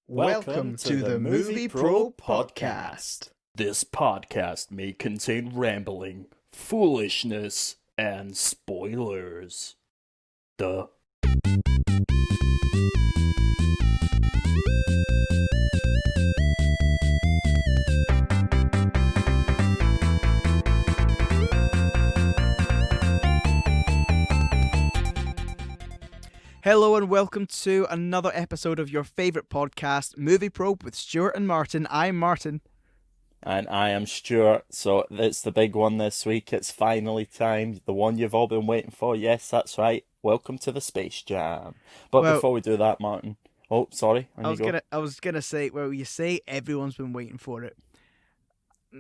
Welcome to the Movie Pro Podcast. This podcast may contain rambling, foolishness, and spoilers. Duh. Hello and welcome to another episode of your favourite podcast, Movie Pro with Stuart and Martin. I'm Martin. And I am Stuart, so it's the big one this week. It's finally time, the one you've all been waiting for. Yes, that's right. Welcome to the Space Jam. But before we do that, Martin... Oh, sorry. I was gonna say, you say everyone's been waiting for it.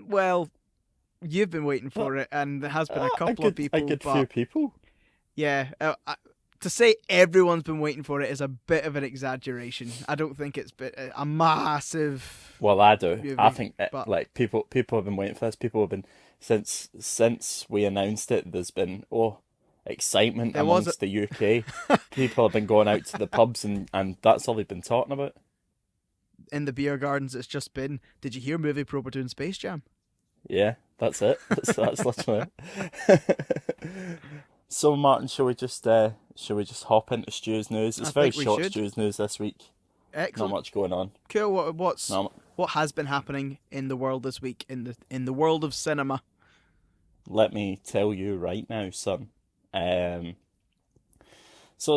Well, you've been waiting for it, and there has been a couple of people. A good few people. Yeah, to say everyone's been waiting for it is a bit of an exaggeration. I don't think it's been a massive... Well, I do. Movie, I think people have been waiting for this. People have been since we announced it. There's been excitement amongst the UK. People have been going out to the pubs and that's all they've been talking about. In the beer gardens, it's just been, did you hear Movie Pro were doing Space Jam? Yeah, that's it. That's literally it. So, Martin, shall we just hop into Stu's news? It's very short Stu's news this week. Excellent. Not much going on. Cool. What has been happening in the world this week in the world of cinema? Let me tell you right now, son. So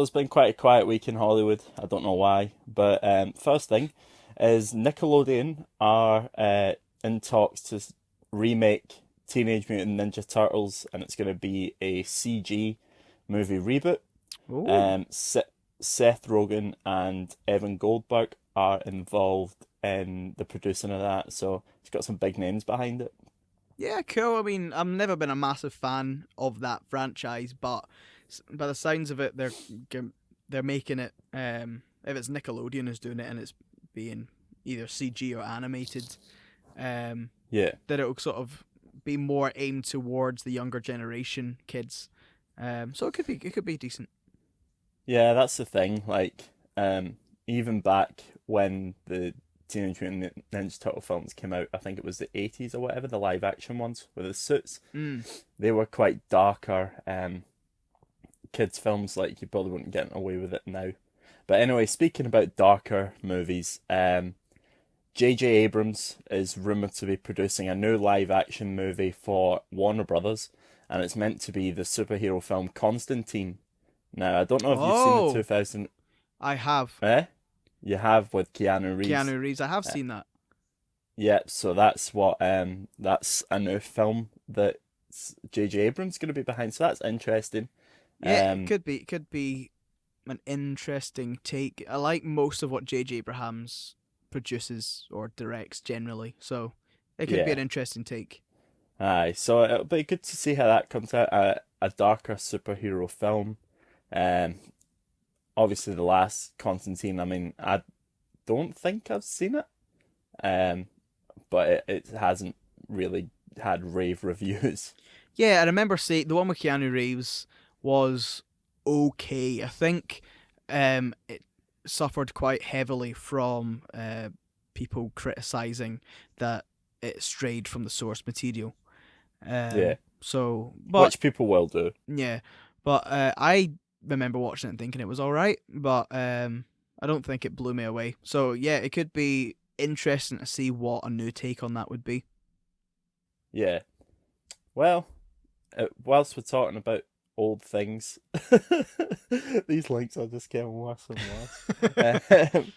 it's been quite a quiet week in Hollywood. I don't know why, but first thing is Nickelodeon are in talks to remake Teenage Mutant Ninja Turtles, and it's going to be a CG movie reboot. Seth Rogen and Evan Goldberg are involved in the producing of that, so it's got some big names behind it. Yeah, cool. I mean, I've never been a massive fan of that franchise, but by the sounds of it, they're making it. If it's Nickelodeon is doing it and it's being either CG or animated, that it'll sort of be more aimed towards the younger generation kids. So it could be decent. Yeah, that's the thing. Like, even back when the Teenage Mutant Ninja Turtle films came out, I think it was the 80s or whatever, the live action ones with the suits. They were quite darker kids films, like you probably wouldn't get away with it now. But anyway, speaking about darker movies, J.J. Abrams is rumoured to be producing a new live action movie for Warner Brothers, and it's meant to be the superhero film Constantine. Now, I don't know if you've seen the 2000... I have. You have, with Keanu Reeves. I have seen that. Yeah, so that's that's a new film that J.J. Abrams going to be behind, so that's interesting. Yeah, it could be an interesting take. I like most of what J.J. Abrams produces or directs generally, so it could be an interesting take. Aye, so it'll be good to see how that comes out. A darker superhero film. Obviously the last Constantine, I mean, I don't think I've seen it, but it hasn't really had rave reviews. Yeah, I remember saying the one with Keanu Reeves was okay. I think it suffered quite heavily from people criticising that it strayed from the source material. Which people will do. Yeah, but I remember watching it and thinking it was all right, but I don't think it blew me away. So yeah, it could be interesting to see what a new take on that would be. Yeah. Well, whilst we're talking about old things, these links are just getting worse and worse.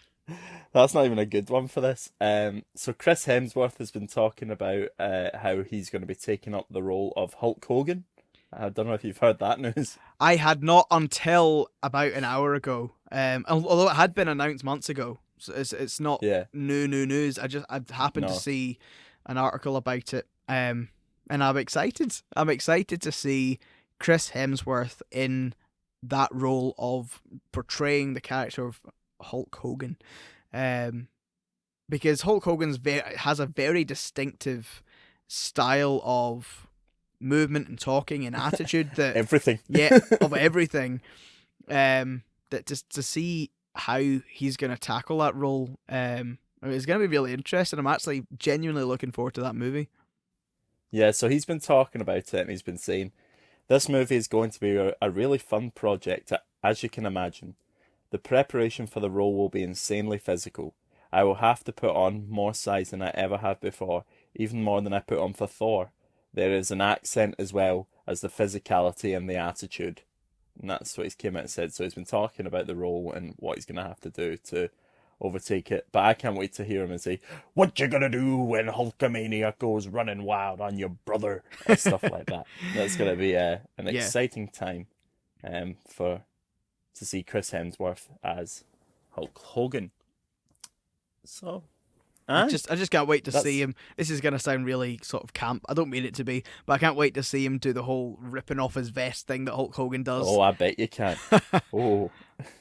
That's not even a good one for this. So Chris Hemsworth has been talking about how he's going to be taking up the role of Hulk Hogan. I don't know if you've heard that news. I had not until about an hour ago. Although it had been announced months ago, so it's not new news. I happened to see an article about it, and I'm excited. I'm excited to see Chris Hemsworth in that role of portraying the character of Hulk Hogan, because Hulk Hogan has a very distinctive style of movement and talking and attitude that everything of everything, that just to see how he's going to tackle that role. I mean, it's going to be really interesting. I'm actually genuinely looking forward to that movie. Yeah, so he's been talking about it and he's been saying this movie is going to be a really fun project, as you can imagine. The preparation for the role will be insanely physical. I will have to put on more size than I ever have before, even more than I put on for Thor. There is an accent as well as the physicality and the attitude. And that's what he's came out and said. So he's been talking about the role and what he's going to have to do to overtake it. But I can't wait to hear him and say, "What you gonna do when Hulkamania goes running wild on your brother?" or stuff like that. That's going to be an Yeah. exciting time for to see Chris Hemsworth as Hulk Hogan. So, I aye, just can't wait to that's see him. This is gonna sound really sort of camp. I don't mean it to be, but I can't wait to see him do the whole ripping off his vest thing that Hulk Hogan does. oh, I bet you can. Oh,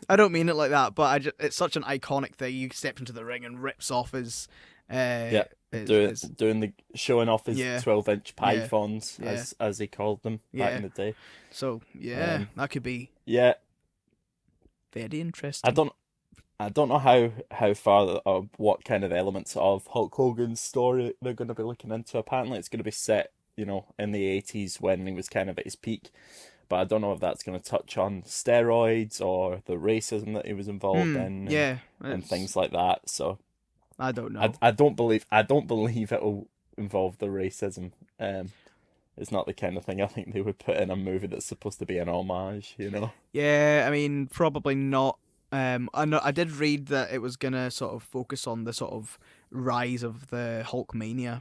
I don't mean it like that, but it's such an iconic thing. You step into the ring and rips off yeah, his doing the showing off his yeah, 12-inch yeah, pythons yeah, as he called them back yeah. in the day. So yeah, Um, that could be yeah, very I interesting. don't I don't know how far or what kind of elements of Hulk Hogan's story they're going to be looking into. Apparently, it's going to be set, in the 80s when he was kind of at his peak. But I don't know if that's going to touch on steroids or the racism that he was involved in Yeah, and it's things like that. So I don't I, know. I don't believe I don't believe it'll involve the racism. It's not the kind of thing I think they would put in a movie that's supposed to be an homage. Yeah, I mean probably not. I know I did read that it was gonna sort of focus on the sort of rise of the Hulkmania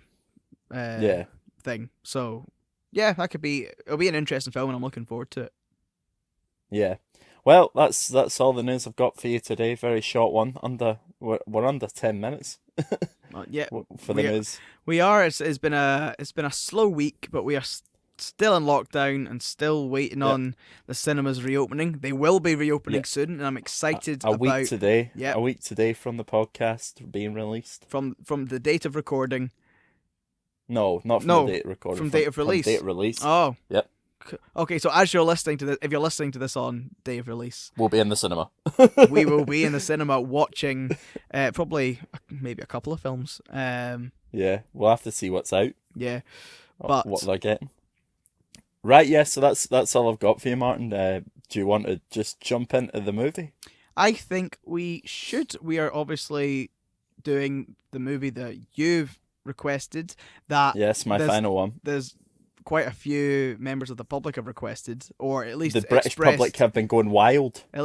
uh Yeah, thing. So yeah, that could be. It'll be an interesting film, and I'm looking forward to it. yeah. Well, that's all the news I've got for you today. Very short one. We're under 10 minutes Yeah, for the we news. we are. It's been a slow week, but we are still in lockdown and still waiting Yep. on the cinemas reopening. They will be Yeah. reopening soon, and I'm excited A week about. today. Yep, A week today from the podcast being released. from the date of recording. No, not from the No, date recorded. from date From of from release. date release. Oh, Yep. okay. So as you're listening to this, if you're listening to this on day of release, We'll be in the cinema. we will be in the cinema watching probably maybe a couple of films. Yeah, we'll have to see what's out, Yeah, what but they're getting. Right, yeah, so that's all I've got for you, Martin. Do you want to just jump into the movie? I think we should. We are obviously doing the movie that you've requested. That Yes, my there's final one. there's quite a few members of the public have requested, or The British public expressed have been going wild. an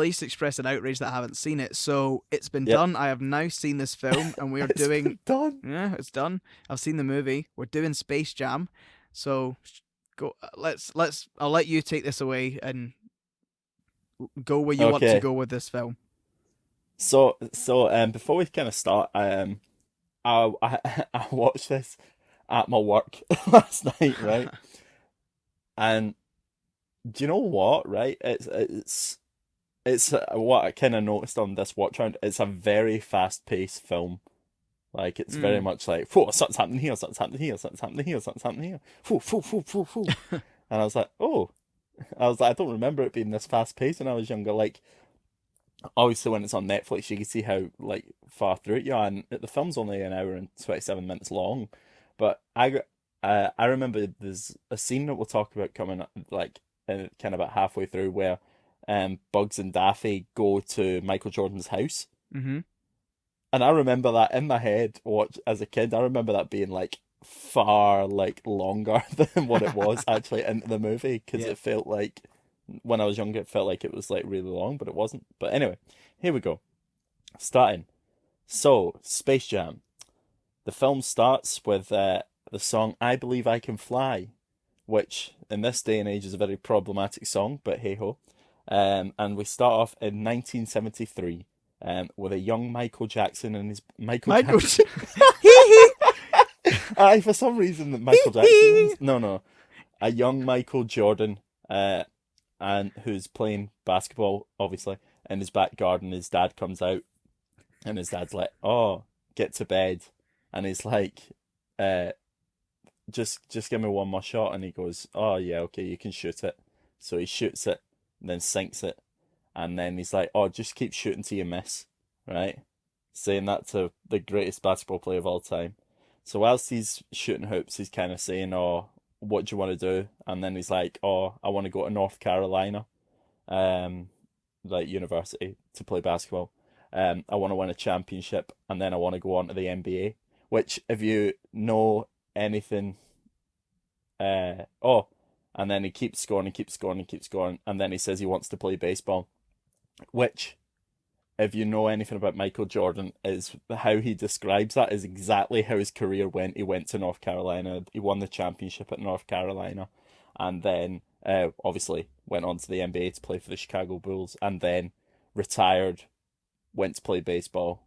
outrage that haven't seen it. So it's been Yep. done. I have now seen this film, and we are It's doing. been done. Yeah, it's done. I've seen the movie. We're doing Space Jam. So go. Let's. I'll let you take this away and go where you want to Okay. go with this film. So before we kind of start, I watched this at my work last night, right? And do you know what, right? It's what I kind of noticed on this watch round. It's a very fast-paced film. Like it's very Mm. much like, "Whoa, something's happening here, something's happening here, something's happening here, something's happening here." Whoo, whoo, whoo, whoo, whoo. And I was like, "Oh," I don't remember it being this fast-paced when I was younger. Like obviously when it's on Netflix, you can see how like far through it you are, and the film's only an hour and 27 minutes long. But I remember there's a scene that we'll talk about coming up, like kind of about halfway through, where Bugs and Daffy go to Michael Jordan's house, Mm-hmm. and I remember that in my head, watch as a kid. I remember that being like far like longer than what it was actually into the movie because Yeah. it felt like when I was younger, it felt like it was like really long, but it wasn't. But anyway, here we go. Starting. So, Space Jam. The film starts with the song I Believe I Can Fly, which in this day and age is a very problematic song, but hey ho. And we start off in 1973 with a young Michael Jackson and his Michael Michael. Jackson. For some reason, that Michael Jackson. No. A young Michael Jordan and who's playing basketball, obviously, in his back garden. His dad comes out, and his dad's like, "Oh, get to bed," and he's like, "Just give me one more shot," and he goes, "Oh yeah, okay, you can shoot it." So he shoots it, and then sinks it, and then he's like, "Oh, just keep shooting till you miss," right? Saying that to the greatest basketball player of all time. So whilst he's shooting hoops, he's kind of saying, "Oh, what do you want to do?" And then he's like, "Oh, I want to go to North Carolina, um, like university to play basketball. I want to win a championship, and then I want to go on to the NBA." Which, if you know anything, oh, and then he keeps scoring, he keeps scoring, he keeps scoring, and then he says he wants to play baseball. Which, if you know anything about Michael Jordan, is how he describes that is exactly how his career went. He went to North Carolina, he won the championship at North Carolina, and then obviously went on to the NBA to play for the Chicago Bulls, and then retired, went to play baseball,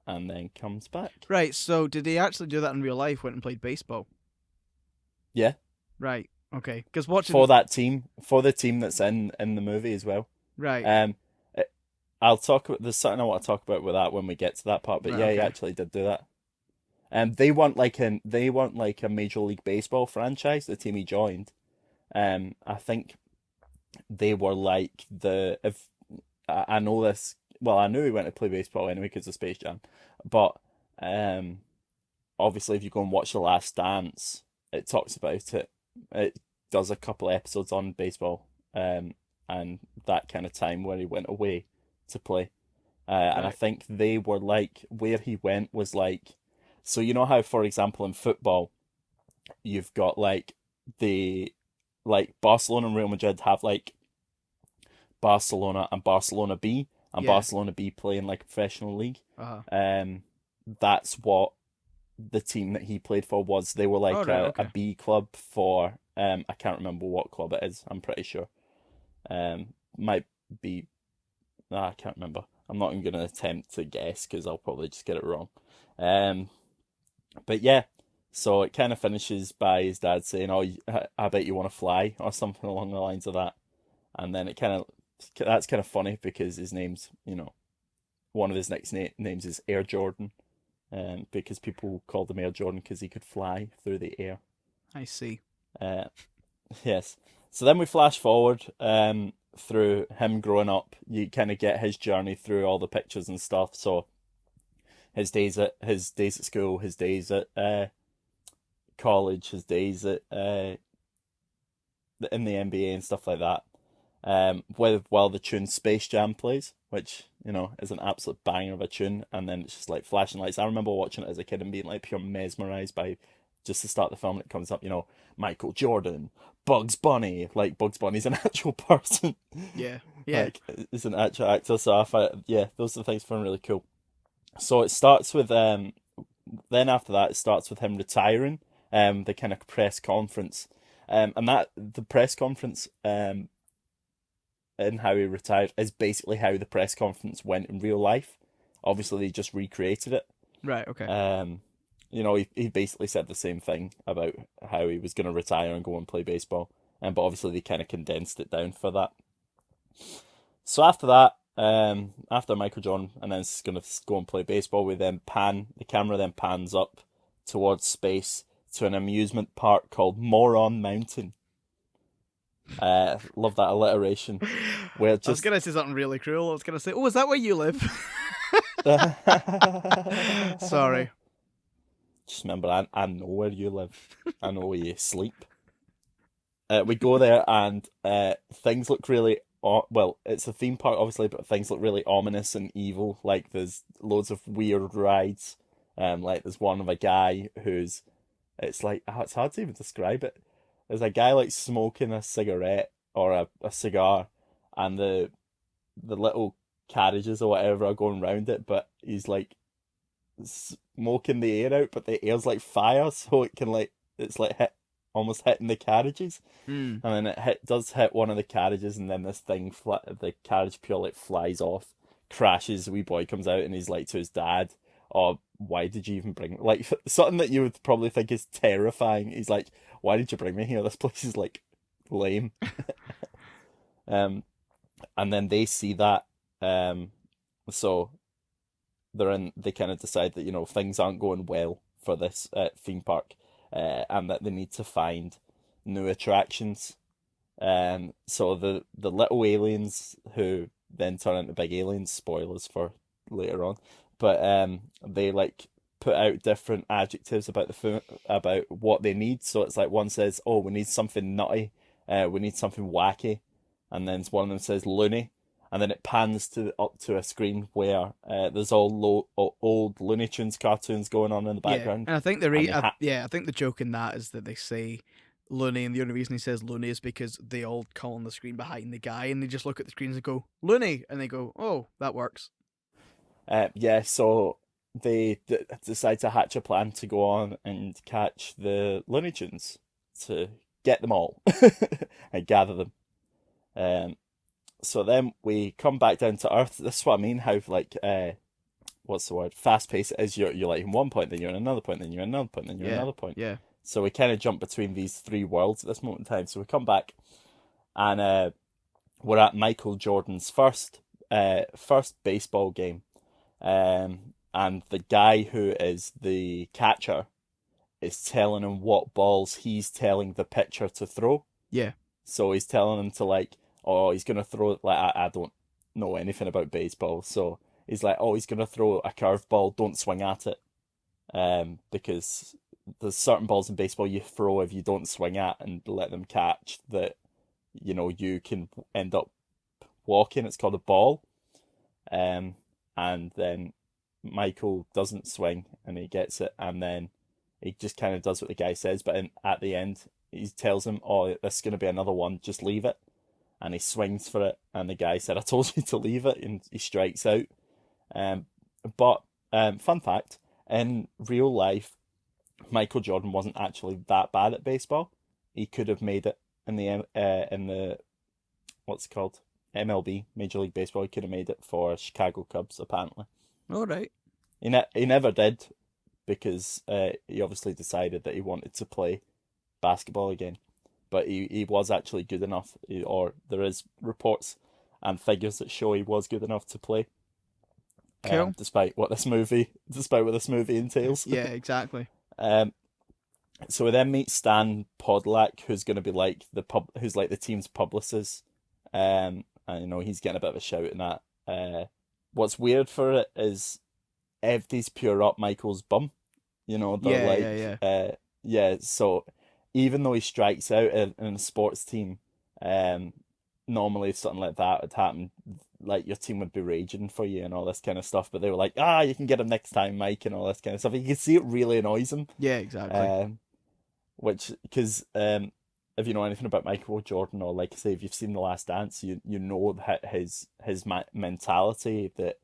and then comes back. Right. So did he actually do that in real life? Went and played baseball. Yeah, Right. Okay. Because watching. for that team, for the team that's in the movie as well. Right. Um, I'll talk about there's something I want to talk about with that when we get to that part. But Right, yeah, he okay. actually did do that. They weren't like a Major League Baseball franchise. The team he joined, I think they were like the if I know this. Well, I knew he went to play baseball anyway because of Space Jam, but um, obviously if you go and watch The Last Dance, it talks about it. It does a couple of episodes on baseball, and that kind of time where he went away to play. And I Right. think they were like where he went was like, so you know how, for example, in football, you've got the like Barcelona and Real Madrid have like Barcelona and Barcelona B, and Yeah. Barcelona B play in like a professional league. Uh huh. Um, that's what the team that he played for was. They were Oh like right. a Okay. B club for I can't remember what club it is. I'm pretty sure. Might be I can't remember. I'm not even going to attempt to guess because I'll probably just get it wrong. Um, but yeah, so it kind of finishes by his dad saying, "Oh, I bet you want to fly," or something along the lines of that. And then it kind of that's kind of funny because his name's one of his next names is Air Jordan, because people called him Air Jordan because he could fly through the air. I see. Uh, yes. So then we flash forward through him growing up. You kind of get his journey through all the pictures and stuff. So his days at school, his days at college, his days at in the NBA and stuff like that. While the tune Space Jam plays, which is an absolute banger of a tune, and then it's just like flashing lights. I remember watching it as a kid and being like pure mesmerized by just the start of the film. And it comes up, Michael Jordan, Bugs Bunny, like Bugs Bunny's an actual person, Yeah. Yeah. like is an actual actor. So yeah, those are the things I find really cool. So it starts with then after that it starts with him retiring, the kind of press conference, and that the press conference and how he retired is basically how the press conference went in real life. Obviously, they just recreated it. Right. Okay. He basically said the same thing about how he was going to retire and go and play baseball, but obviously they kind of condensed it down for that. So after that, after Michael Jordan and then he's going to go and play baseball, the camera then pans up towards space to an amusement park called Moron Mountain. Love that alliteration. Where I was just gonna say something really cruel. I was gonna say, "Oh, is that where you live?" Sorry. just remember, I know where you live. I know where you sleep. We go there and things look really well. It's a theme park, obviously, but things look really ominous and evil. Like there's loads of weird rides. Like there's one of a guy who's it's like it's hard to even describe it. There's a guy like smoking a cigarette or a cigar, and the little carriages or whatever are going round it, but he's like smoking the air out, but the air's like fire, so it can it's like almost hitting the carriages, Hmm. and then does hit one of the carriages, and then this thing the carriage pure like flies off, crashes. The wee boy comes out and he's like to his dad, "Oh, why did you even bring like something that you would probably think is terrifying?" He's like, "Why did you bring me here? This place is like lame." Um, and then they see that, so they kind of decide that things aren't going well for this theme park, and that they need to find new attractions. So the little aliens who then turn into big aliens, spoilers for later on, but they like put out different adjectives about the food, about what they need. So it's like one says, "Oh, we need something nutty, we need something wacky," and then one of them says Looney, and then it pans to up to a screen where there's old Looney Tunes cartoons going on in the Yeah, background, and I think and they I think the joke in that is that they say Looney, and the only reason he says Looney is because they all call on the screen behind the guy, and they just look at the screens and go Looney, and they go, "Oh, that works." Yeah, so they decide to hatch a plan to go on and catch the Looney Tunes to get them all and gather them. Um, so then we come back down to Earth. This is what I mean. How like what's the word? Fast paced it is. You're like in one point, then you're in another point, then you're in another point, then you're in Yeah, another point. yeah, So we kind of jump between these three worlds at this moment in time. So we come back and we're at Michael Jordan's first baseball game. And the guy who is the catcher is telling him what balls he's telling the pitcher to throw. yeah. So he's telling him to like, oh, he's gonna throw like I don't know anything about baseball, so he's like, oh, he's gonna throw a curveball, don't swing at it, because there's certain balls in baseball you throw if you don't swing at and let them catch that, you can end up walking. It's called a ball. And then Michael doesn't swing and he gets it, and then he just kind of does what the guy says, but at the end he tells him, "Oh, this is going to be another one, just leave it." And he swings for it, and the guy said, "I told you to leave it," and he strikes out. Um, but fun fact, in real life, Michael Jordan wasn't actually that bad at baseball. He could have made it in the what's it called, MLB, Major League Baseball. He could have made it for Chicago Cubs, apparently. All right. He never did because he obviously decided that he wanted to play basketball again. But he was actually good enough, or there is reports and figures that show he was good enough to play. Cool. Despite what this movie entails. Yeah, exactly. Um, so we then meet Stan Podolak, who's going to be like who's like the team's publicist. And he's getting a bit of a shout in that. What's weird for it is everybody's pure up Michael's bum. They're Yeah, like, yeah, yeah. yeah. So even though he strikes out in a sports team, normally if something like that would happen, like your team would be raging for you and all this kind of stuff. But they were like, you can get him next time, Mike, and all this kind of stuff. You can see it really annoys him. Yeah, exactly. Because if you know anything about Michael Jordan, or like I say, if you've seen The Last Dance, you know his mentality, that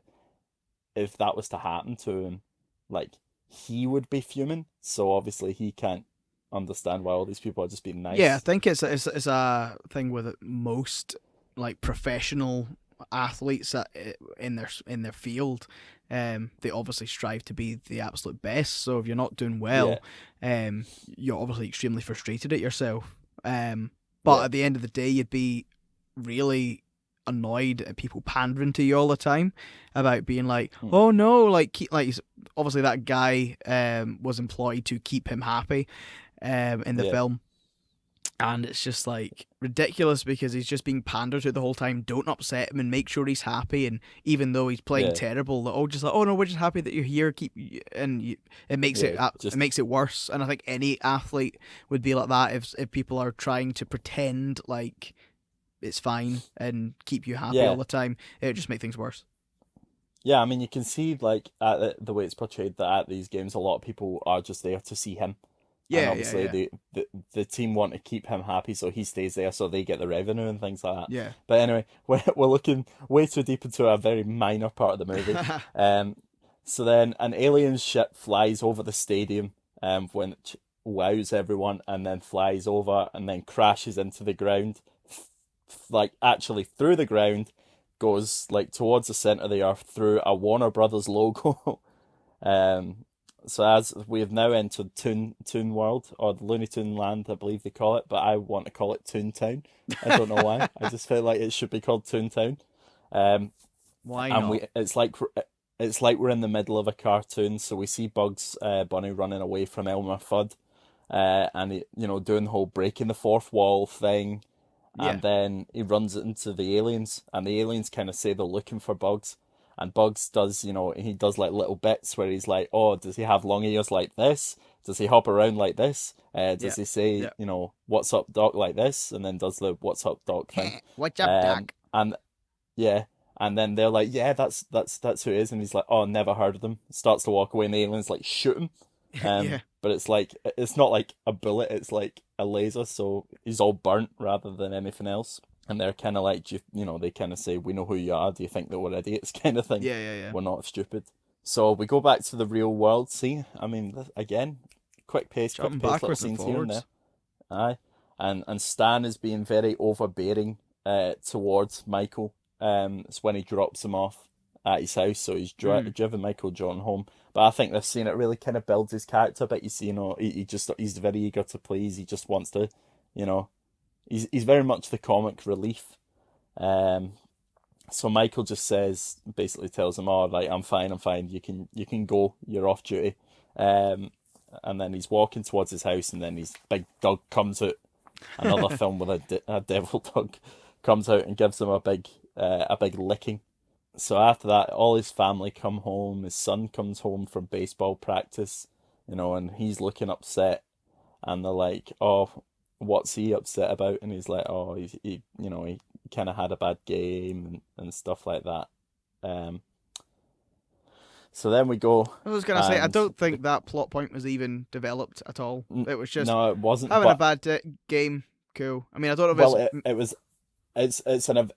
if that was to happen to him, like he would be fuming. So obviously he can't understand why all these people are just being nice. Yeah, I think it's a thing with most like professional athletes in their field. They obviously strive to be the absolute best. So if you're not doing well, you're obviously extremely frustrated at yourself. But at the end of the day, you'd be really annoyed at people pandering to you all the time about being like, oh no, like obviously that guy was employed to keep him happy in the film. And it's just like ridiculous because he's just being pandered to the whole time. Don't upset him and make sure he's happy. And even though he's playing terrible, they're all just like, "Oh no, we're just happy that you're here." It makes it makes it worse. And I think any athlete would be like that if people are trying to pretend like it's fine and keep you happy all the time. It would just make things worse. Yeah, I mean, you can see like at the way it's portrayed that at these games, a lot of people are just there to see him. And obviously the team want to keep him happy, so he stays there so they get the revenue and things like that. Yeah. But anyway, we're looking way too deep into a very minor part of the movie. So then an alien ship flies over the stadium, when it wows everyone, and then flies over and then crashes into the ground, like actually through the ground, goes like towards the center of the earth through a Warner Brothers logo. So as we have now entered Toon World, or the Looney Tune Land, I believe they call it, but I want to call it Toontown. I don't know why. I just feel like it should be called Toontown. Why and not? It's like we're in the middle of a cartoon, so we see Bugs Bunny running away from Elmer Fudd, and he, doing the whole breaking the fourth wall thing, and Yeah. then he runs into the aliens, and the aliens kind of say they're looking for Bugs, and Bugs does, he does like little bits where he's like, oh, does he have long ears like this? Does he hop around like this? Yeah. Does he say, Yeah. what's up, Doc, like this? And then does the what's up, Doc thing. What's up, Doc? And yeah, and then they're like, yeah, that's who it is, and he's like, oh, never heard of them. Starts to walk away, and the aliens like shoot him. Yeah. But it's like it's not like a bullet; it's like a laser. So he's all burnt rather than anything else. And they're kind of like, they kind of say, "We know who you are. Do you think that we're idiots?" Kind of thing. Yeah. Yeah. Yeah. We're not stupid. So we go back to the real world scene. I mean, again, quick Jumping pace little backwards and scenes here and there. forwards. Aye, and Stan is being very overbearing towards Michael. It's when he drops him off at his house, so he's driven Michael Jordan home. But I think this scene it really kind of builds his character a bit. You see, he's very eager to please. He just wants to, you know, he's very much the comic relief. So Michael just basically tells him, "Oh, right, I'm fine. You can go. You're off duty." And then he's walking towards his house, and then his big dog comes out. Another film with a devil dog comes out and gives him a big licking. So after that, all his family come home. His son comes home from baseball practice, and he's looking upset. And they're like, "Oh, what's he upset about?" And he's like, "Oh, he kind of had a bad game and stuff like that." So then we go. I was gonna say, I don't think that plot point was even developed at all. It was just no, it wasn't. having a But bad game. Cool. I mean, I don't know if well, it's it was.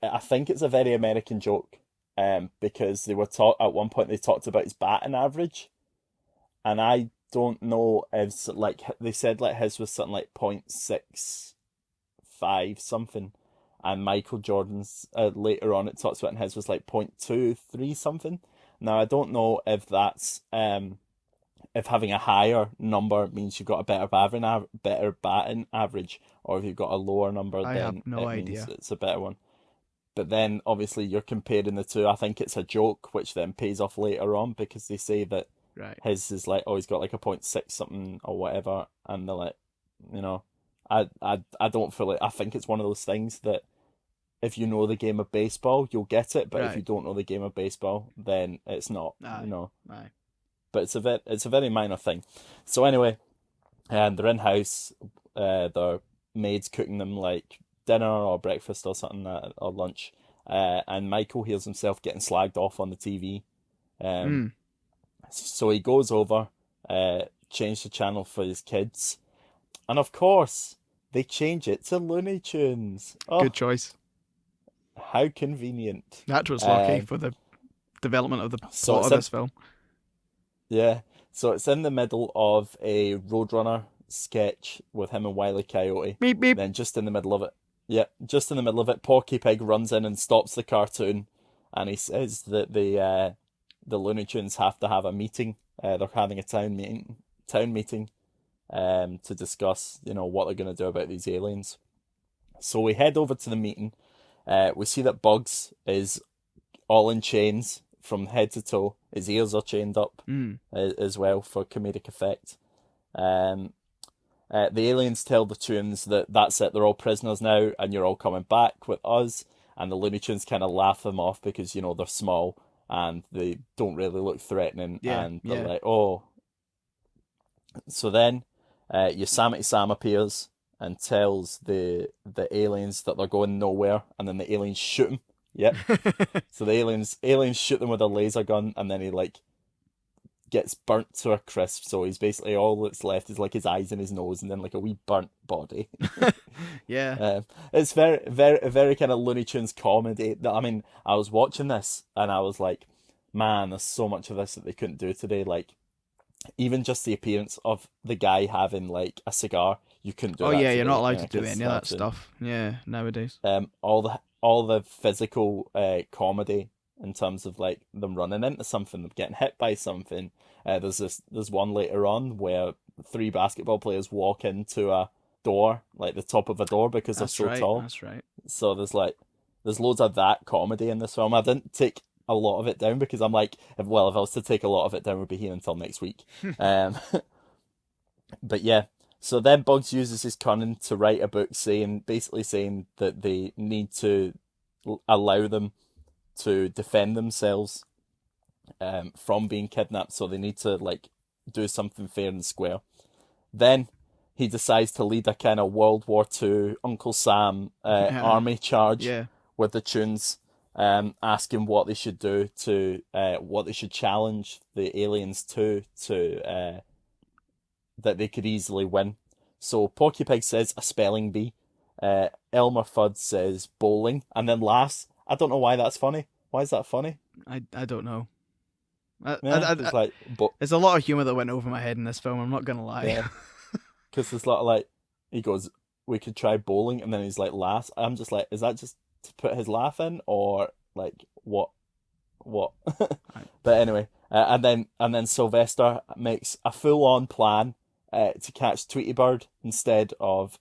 I think it's a very American joke. Because they were at one point they talked about his batting average, and I don't know if like they said like his was something like 0.65 something, and Michael Jordan's later on it talks about and his was like 0.23 something. Now I don't know if that's if having a higher number means you've got a better batting average, or if you've got a lower number I then have no it means idea. it's a better one. But then obviously you're comparing the two. I think it's a joke, which then pays off later on because they say that Right. his is like, oh, he's got like a 0.6 something or whatever, and they're like, I don't feel it. I think it's one of those things that if you know the game of baseball, you'll get it, but if Right. you don't know the game of baseball, then it's not, Aye. Aye. But it's a very minor thing. So anyway, and they're in house, their maid's cooking them like dinner or breakfast or something or lunch, and Michael hears himself getting slagged off on the TV. So he goes over, change the channel for his kids, and of course they change it to Looney Tunes. Oh, Good choice. how convenient! That was lucky for the development of the So plot of this film. yeah, so it's in the middle of a Roadrunner sketch with him and Wile E. Coyote. Beep beep. Then just in the middle of it, yeah, just in the middle of it, Porky Pig runs in and stops the cartoon, and he says that the Looney Tunes have to have a meeting. They're having a town meeting, to discuss, what they're going to do about these aliens. So we head over to the meeting. We see that Bugs is all in chains from head to toe. His ears are chained up as well for comedic effect. The aliens tell the Tunes that that's it, they're all prisoners now, and you're all coming back with us. And the Looney Tunes kind of laugh them off because, they're small and they don't really look threatening. Yeah, And they're like, oh. So then Yosemite Sam appears and tells the aliens that they're going nowhere, and then the aliens shoot him. Yep. So the aliens shoot them with a laser gun, and then he gets burnt to a crisp. So he's basically all that's left is like his eyes and his nose, and then like a wee burnt body. Yeah. It's very, very, very kind of Looney Tunes comedy. I mean, I was watching this and I was like, man, there's so much of this that they couldn't do today. Like, even just the appearance of the guy having like a cigar, you couldn't do. Oh that yeah, today. you're not allowed to do It's any of that absolute- stuff. Yeah, nowadays. all the physical comedy in terms of like them running into something, them getting hit by something. There's one later on where 3 basketball players walk into a door, like the top of a door, because That's they're so right. tall. That's right. So there's loads of that comedy in this film. I didn't take a lot of it down because I'm like, if I was to take a lot of it down, we'd be here until next week. But yeah, So then Bugs uses his cunning to write a book basically saying that they need to allow them to defend themselves from being kidnapped. So they need to like do something fair and square. Then he decides to lead a kind of World War II Uncle Sam army charge Yeah. with the tunes, asking what they should do to what they should challenge the aliens to that they could easily win. So Porcupine says a spelling bee. Elmer Fudd says bowling, and then laughs. I don't know why that's funny. Why is that funny? I don't know. Yeah, it's like, There's a lot of humor that went over my head in this film. I'm not gonna lie. yeah, because there's a lot of like he goes, we could try bowling, and then he's like laughs. I'm just like, is that just to put his laugh in, or like what? But anyway, and then Sylvester makes a full on plan to catch Tweety Bird instead of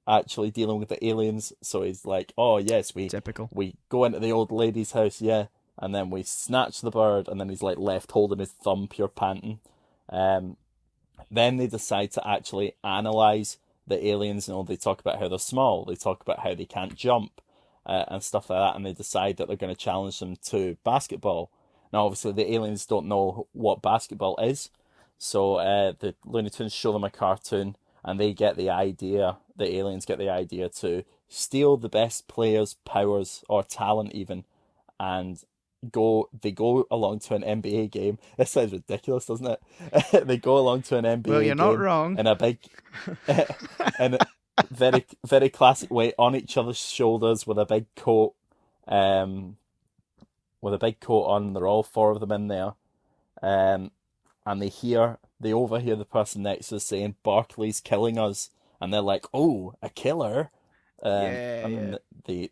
actually dealing with the aliens. So he's like, oh yes, Typical. we go into the old lady's house, yeah, and then we snatch the bird, and then he's like left holding his thumb, pure panting. Then they decide to actually analyze the aliens. You know, they talk about how they're small, they talk about how they can't jump, and stuff like that, and they decide that they're going to challenge them to basketball. Now, obviously, the aliens don't know what basketball is, so the Looney Tunes show them a cartoon, and they get the idea. The aliens get the idea to steal the best players' powers or talent, even, and they go along to an NBA game. This sounds ridiculous, doesn't it? They go along to an NBA Well, you're not game wrong. in a big, in a very very classic way, on each other's shoulders with a big coat, on. They're all four of them in there, and they overhear the person next to us saying, "Barkley's killing us," and they're like, "Oh, a killer," Yeah, and yeah. then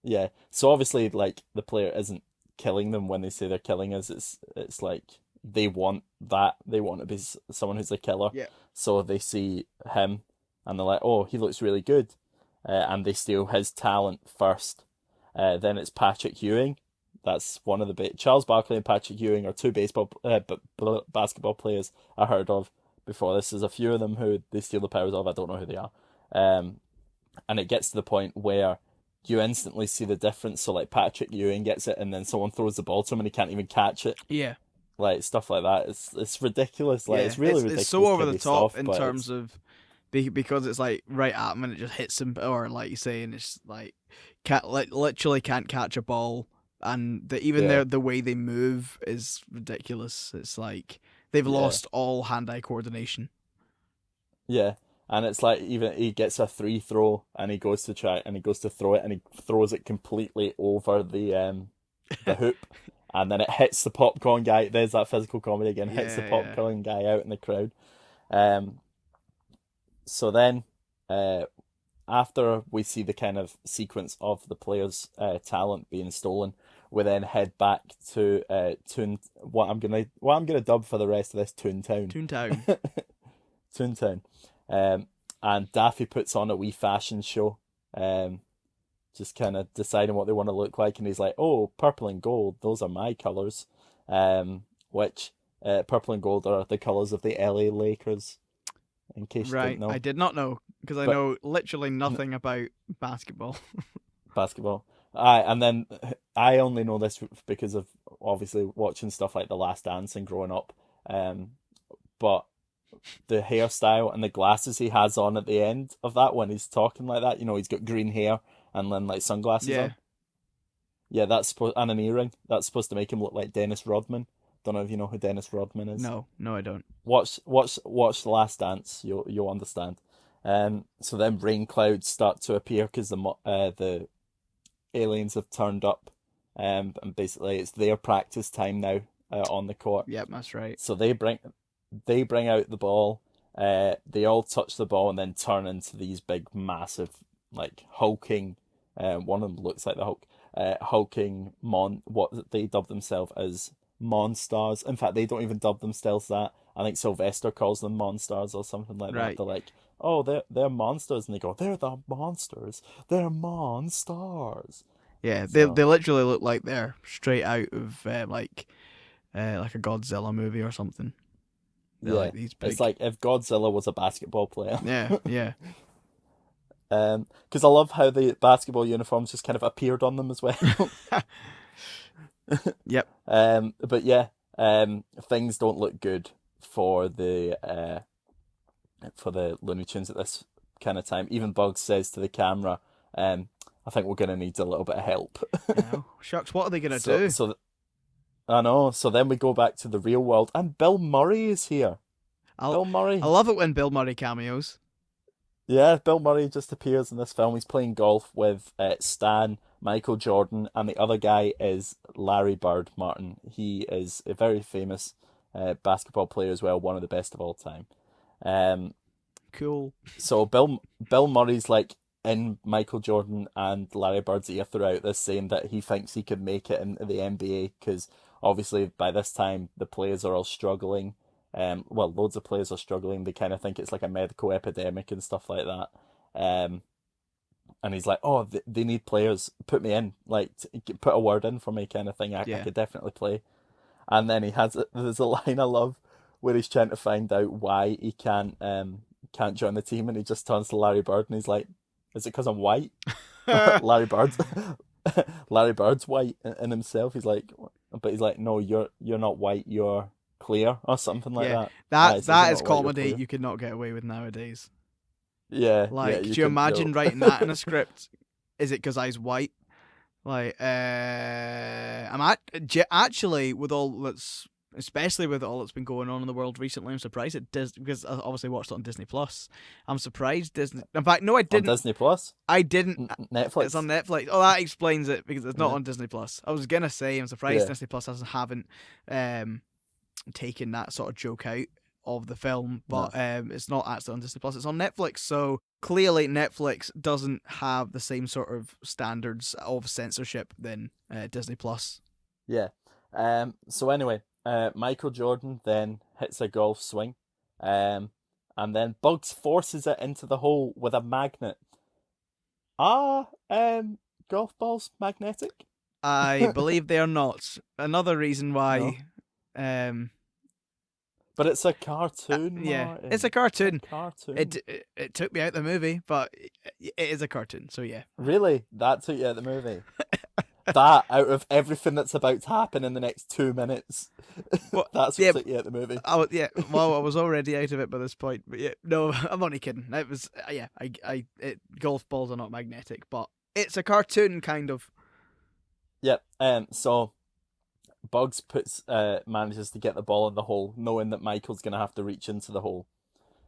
yeah. So obviously, like the player isn't killing them when they say they're killing us. It's like they want that. They want to be someone who's a killer. Yeah. So they see him and they're like, "Oh, he looks really good," and they steal his talent first. Then it's Patrick Ewing. That's one of the Charles Barkley and Patrick Ewing are two basketball players I heard of before this. There's a few of them who they steal the powers of. I don't know who they are. And it gets to the point where you instantly see the difference. So like Patrick Ewing gets it, and then someone throws the ball to him, and he can't even catch it. Yeah. Like stuff like that. It's ridiculous. Like Yeah. it's really ridiculous. It's so over the kiddie top stuff, in but terms of because it's like right at him and it just hits him, or like you say, and it's like literally can't catch a ball, and even yeah, the way they move is ridiculous. It's like they've yeah, lost all hand-eye coordination. yeah. And it's like even he gets a free throw, and he goes to throw it, and he throws it completely over the hoop, and then it hits the popcorn guy. There's that physical comedy again. Hits the Yeah, yeah. popcorn guy out in the crowd. Um, so then, after we see the kind of sequence of the players' talent being stolen, we then head back to what I'm gonna dub for the rest of this Toontown. Toontown. Toontown. And Daffy puts on a wee fashion show, just kind of deciding what they want to look like, and he's like, "Oh, purple and gold, those are my colors," which purple and gold are the colors of the LA Lakers. In case you didn't Right. know, I did not know because I but know literally nothing about basketball. basketball. And then I only know this because of obviously watching stuff like The Last Dance and growing up. But the hairstyle and the glasses he has on at the end of that when he's talking like that, he's got green hair and then like sunglasses Yeah. on. Yeah, that's supposed and an earring. That's supposed to make him look like Dennis Rodman. Don't know if you know who Dennis Rodman is. No, I don't. Watch The Last Dance. You'll understand. So then rain clouds start to appear because the aliens have turned up, and basically it's their practice time now on the court. Yep, that's right. So they bring out the ball. They all touch the ball and then turn into these big, massive, like hulking. One of them looks like the Hulk. Hulking what they dub themselves as monsters. In fact, they don't even dub themselves that. I think Sylvester calls them monsters or something like that. Right. They're like, "Oh, they're monsters," and they go, "They're the monsters. They're monsters." Yeah, they So literally look like they're straight out of like a Godzilla movie or something. They're Yeah, like these it's big. like if Godzilla was a basketball player. Yeah, yeah. Because I love how the basketball uniforms just kind of appeared on them as well. Yep. But yeah, things don't look good for the Looney Tunes at this kind of time. Even Bugs says to the camera, "I think we're gonna need a little bit of help." Oh, shucks, what are they gonna So, do? so I know. So then we go back to the real world, and Bill Murray is here. I Bill I Murray. love it when Bill Murray cameos. Yeah, Bill Murray just appears in this film. He's playing golf with Stan, Michael Jordan, and the other guy is Larry Bird Martin. He is a very famous basketball player as well, one of the best of all time. Um, Cool. so Bill Murray's like in Michael Jordan and Larry Bird's ear throughout this, saying that he thinks he could make it into the NBA because obviously by this time the players are all struggling. Well, loads of players are struggling. They kind of think it's like a medical epidemic and stuff like that. Um, and he's like, "Oh, they need players. Put me in. Like, put a word in for me, kind of thing. I Yeah. could definitely play." And then there's a line I love where he's trying to find out why he can't join the team, and he just turns to Larry Bird and he's like, "Is it because I'm white?" Larry Bird's Larry Bird's white in himself. He's like, but he's like, "No, you're not white. You're clear," or something like Yeah, that. that He says, "You're that is not white, you're comedy clear." you could not get away with nowadays. Yeah, yeah. Like, You could you can imagine no. writing that in a script? Is it because I was white? Like, actually with all that's, especially with all that's been going on in the world recently, I'm surprised it does, because I obviously watched it on Disney Plus. I'm surprised Disney. In fact, no, I On didn't. Disney Plus, I didn't. It's on Netflix. Netflix. Oh, that explains it because it's not Yeah, on Disney Plus. I was gonna say I'm surprised yeah, Disney Plus haven't um taken that sort of joke out of the film, but no, it's not actually on Disney Plus. It's on Netflix. So clearly, Netflix doesn't have the same sort of standards of censorship than Disney Plus. yeah. So anyway, Michael Jordan then hits a golf swing, um, and then Bugs forces it into the hole with a magnet. Are golf balls magnetic? I believe they are not. Another reason No, why. Um, but it's a cartoon, yeah, it's Martin. a It's a cartoon. cartoon. It took me out the movie, but it is a cartoon. So yeah. Really? That took you out of the movie? That out of everything that's about to happen in the next 2 minutes, Well, that's what yeah, took you out of the movie. yeah. Well, I was already out of it by this point, but yeah, no, I'm only kidding. It was, yeah, golf balls are not magnetic, but it's a cartoon kind of. Yep. So Bugs manages to get the ball in the hole, knowing that Michael's gonna have to reach into the hole.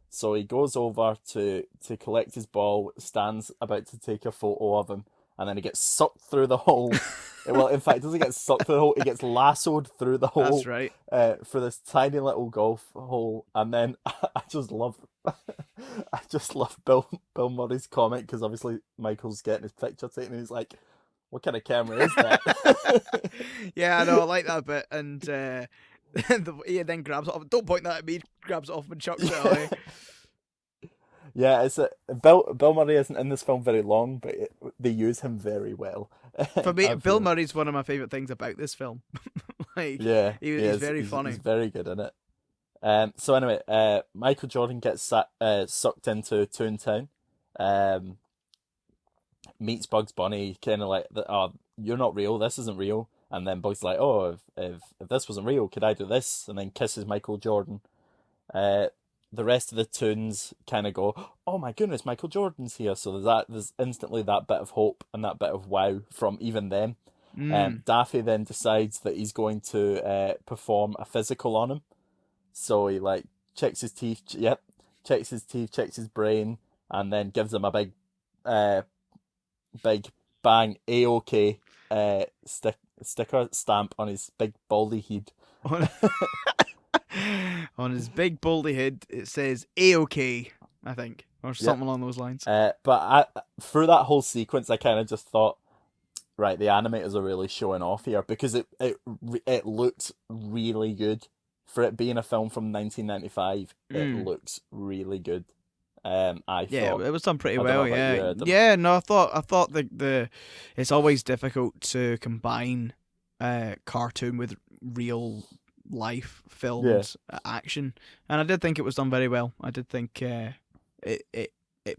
So he goes over to collect his ball, stands about to take a photo of him, and then he gets sucked through the hole. Well, in fact, he doesn't get sucked through the hole. He gets lassoed through the That's hole right. for this tiny little golf hole. And then I just love, I just love Bill Murray's comment because obviously Michael's getting his picture taken. And he's like, "What kind of camera is that?" Yeah, I know, I like that bit, and he then grabs it off. Don't point that at me. Grabs it off and chucks it away. Yeah, it's Bill Murray isn't in this film very long, but they use him very well. For me, I Bill feel. Murray's one of my favorite things about this film. Like, Yeah, he's very funny. he's very good in it. So anyway, Michael Jordan gets sucked into Toontown, um, meets Bugs Bunny, kind of like, "Oh, you're not real. This isn't real." And then Bugs like, "Oh, if this wasn't real, could I do this?" And then kisses Michael Jordan. Uh, the rest of the tunes kind of go, "Oh my goodness, Michael Jordan's here!" So there's instantly that bit of hope and that bit of wow from even them. Mm. Daffy then decides that he's going to perform a physical on him. So he like checks his teeth, yep, checks his teeth, checks his brain, and then gives him a uh, big bang A-OK sticker stamp on his big baldy head. On his big baldy head, it says "A-OK," I think, or something along those lines. But through that whole sequence, I kind of just thought, right, the animators are really showing off here because it looks really good for it being a film from 1995. It looks really good. I thought. It was done pretty I don't know well. about Yeah, you. I don't. yeah. No, I thought the it's always difficult to combine cartoon with real life Yeah. filmed action, and I did think it was done very well. I did think it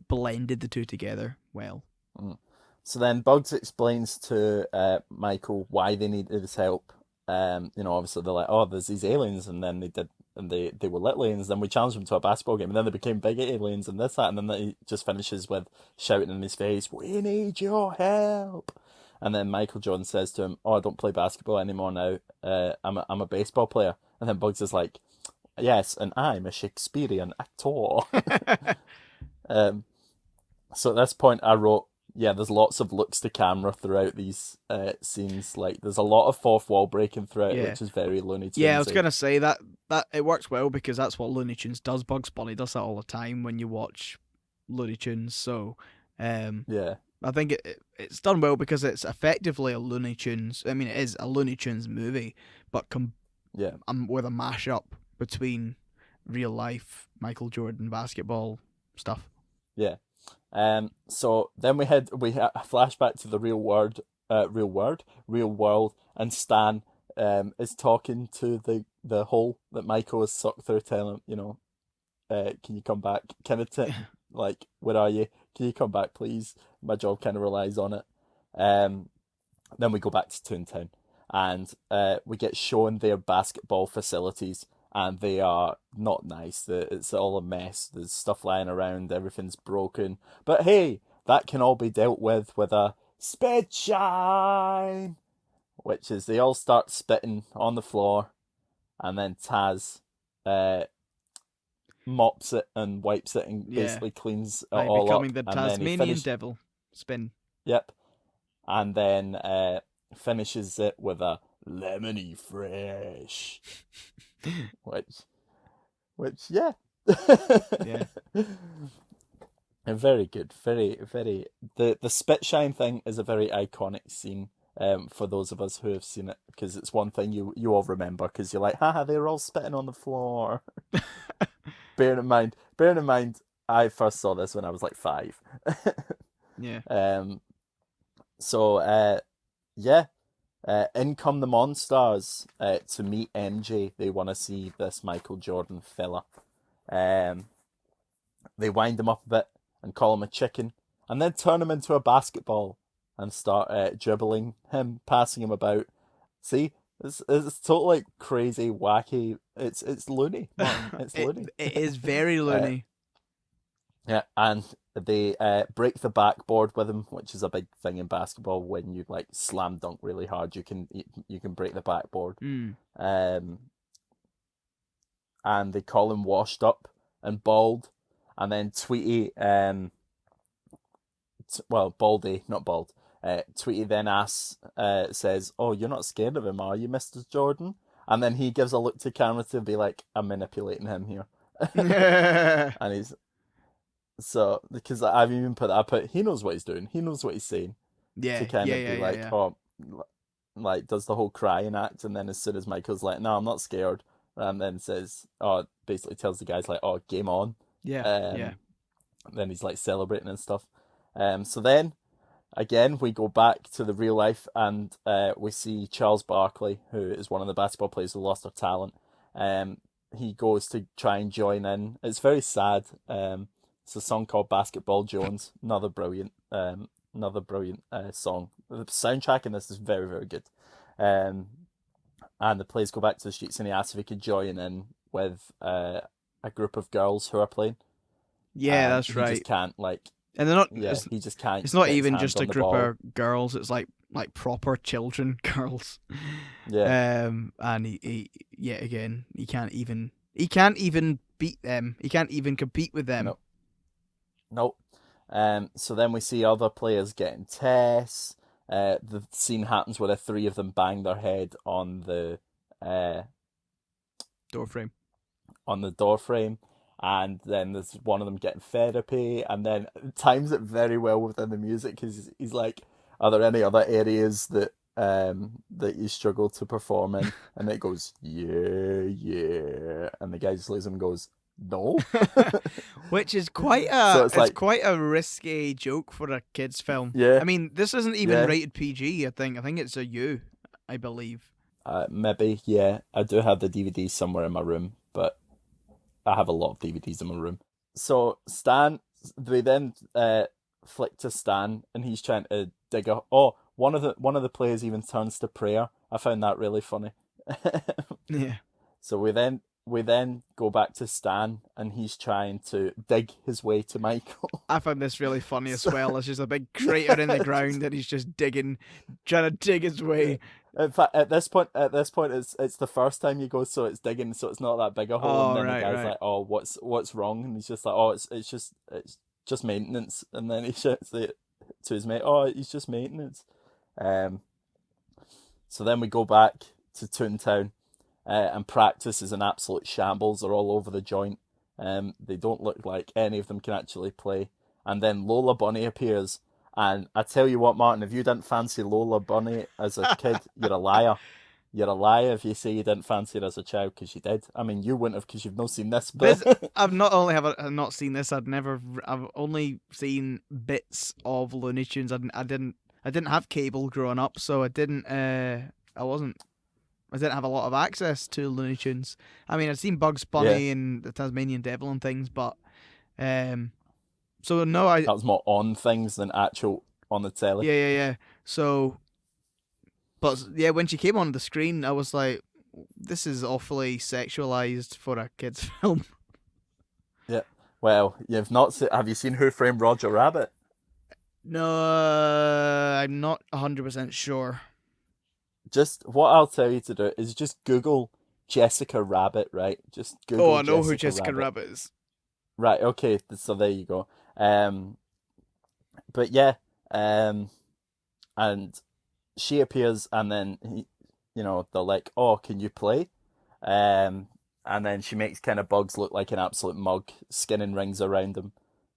blended the two together well. Mm. So then Bugs explains to Michael why they needed his help. Obviously they're like, oh, there's these aliens, and then they were little aliens. Then we challenged them to a basketball game, and then they became big aliens, and this that, and then he just finishes with shouting in his face, "We need your help!" And then Michael Jordan says to him, "Oh, I don't play basketball anymore now. I'm a baseball player." And then Bugs is like, "Yes, and I'm a Shakespearean actor." um, so at this point, I wrote, yeah, there's lots of looks to camera throughout these scenes. Like, there's a lot of fourth wall breaking throughout, Yeah. which is very Looney Yeah, I Tunes. was gonna say that it works well because that's what Looney Tunes does. Bugs Bunny does that all the time when you watch Looney Tunes. So, Yeah, I think it's done well because it's effectively a Looney Tunes. I mean, it is a Looney Tunes movie, but yeah, with a mashup between real life Michael Jordan basketball stuff. yeah. So then we had a flashback to the real world, and Stan is talking to the hole that Michael has sucked through, telling him, can you come back? Kind of like, where are you? Can you come back, please? My job kind of relies on it. Then we go back to Toontown, and we get shown their basketball facilities, and they are not nice. It's all a mess. There's stuff lying around. Everything's broken. But hey, that can all be dealt with a spit shine, which is they all start spitting on the floor, and then Taz mops it and wipes it and Yeah, basically cleans it by all becoming up, the and then he Tasmanian devil spin. Yep, and then finishes it with a lemony fresh, which yeah, Yeah. and very good, very very. The spit shine thing is a very iconic scene. For those of us who have seen it, because it's one thing you all remember, because you're like, haha, they were all spitting on the floor. Bearing in mind, I first saw this when I was like 5. Yeah. So yeah, in come the Monstars to meet MJ. They want to see this Michael Jordan fella. They wind him up a bit and call him a chicken, and then turn him into a basketball and start dribbling him, passing him about. See, it's totally crazy, wacky. It's loony, Martin. It's loony. It is very loony. Yeah, and they break the backboard with him, which is a big thing in basketball. When you like slam dunk really hard, you can break the backboard. And they call him washed up and bald, and then Tweety, Baldy, not bald. Tweety then says, "Oh, you're not scared of him, are you, Mr. Jordan?" And then he gives a look to camera to be like, "I'm manipulating him here," and he's. So, because I've even he knows what he's doing. He knows what he's saying. Yeah, To kind of yeah, be yeah, like, yeah. oh, like does the whole crying act, and then as soon as Michael's like, no, I'm not scared, and then says, oh, basically tells the guys like, oh, game on. Yeah, yeah. Then he's like celebrating and stuff. So then, again, we go back to the real life, and we see Charles Barkley, who is one of the basketball players who lost their talent. He goes to try and join in. It's very sad. It's a song called Basketball Jones. Another brilliant song. The soundtrack in this is very, very good. And the players go back to the streets, and he asks if he could join in with a group of girls who are playing. Yeah, that's he right. Just can't and they're not. Yeah, he just can't. It's not get his even hands just on a the group ball. of girls. It's like proper children girls. Yeah. And he again he can't even beat them. He can't even compete with them. Nope. So then we see other players getting tests. The scene happens where the 3 of them bang their head on the door frame. And then there's one of them getting therapy, and then times it very well within the music, because he's like, "Are there any other areas that you struggle to perform in?" And it goes, "Yeah," and the guy just looks at him and goes, "No," which is quite a so it's quite a risque joke for a kids film. Yeah, I mean, this isn't even yeah. rated PG. I think it's a U, I believe. Maybe, yeah. I do have the DVDs somewhere in my room, but I have a lot of DVDs in my room. So Stan, we then flick to Stan, and he's trying to dig a. Oh, one of the players even turns to prayer. I found that really funny. Yeah. So we then go back to Stan, and he's trying to dig his way to Michael. I found this really funny as So, well. It's just a big crater in the ground, and he's just digging, trying to dig his yeah. way. In fact, at this point, it's the first time you go, so it's digging, so it's not that big a hole. And Oh, then the right, guy's right. like, "Oh, what's wrong?" And he's just like, "Oh, it's just maintenance." And then he shouts it to his mate, "Oh, he's just maintenance." Um, so then we go back to Toontown, and practice is an absolute shambles. They're all over the joint. They don't look like any of them can actually play. And then Lola Bunny appears, and I tell you what, Martin, if you didn't fancy Lola Bunny as a kid, you're a liar. You're a liar if you say you didn't fancy it as a child, because you did. I mean, you wouldn't have, because you've not seen this, but This I've not only have I not seen this. I've only seen bits of Looney Tunes. I didn't have cable growing up, so I didn't have a lot of access to Looney Tunes. I mean, I'd seen Bugs yeah, Bunny and the Tasmanian Devil and things, but um, so no, I that was more on things than actual on the telly. yeah. So, but yeah, when she came on the screen, I was like, this is awfully sexualized for a kids film. Yeah. Well, you've not seen. Have you seen Who Framed Roger Rabbit? No, I'm not 100% sure. Just what I'll tell you to do is just Google Jessica Rabbit, right? Just Oh, Google I know who Jessica Jessica Rabbit. Rabbit is. Right, okay, so there you go. Um, but yeah, um, and she appears, and then they're like, "Oh, can you play?" Um, and then she makes kind of Bugs look like an absolute mug, skinning rings around him.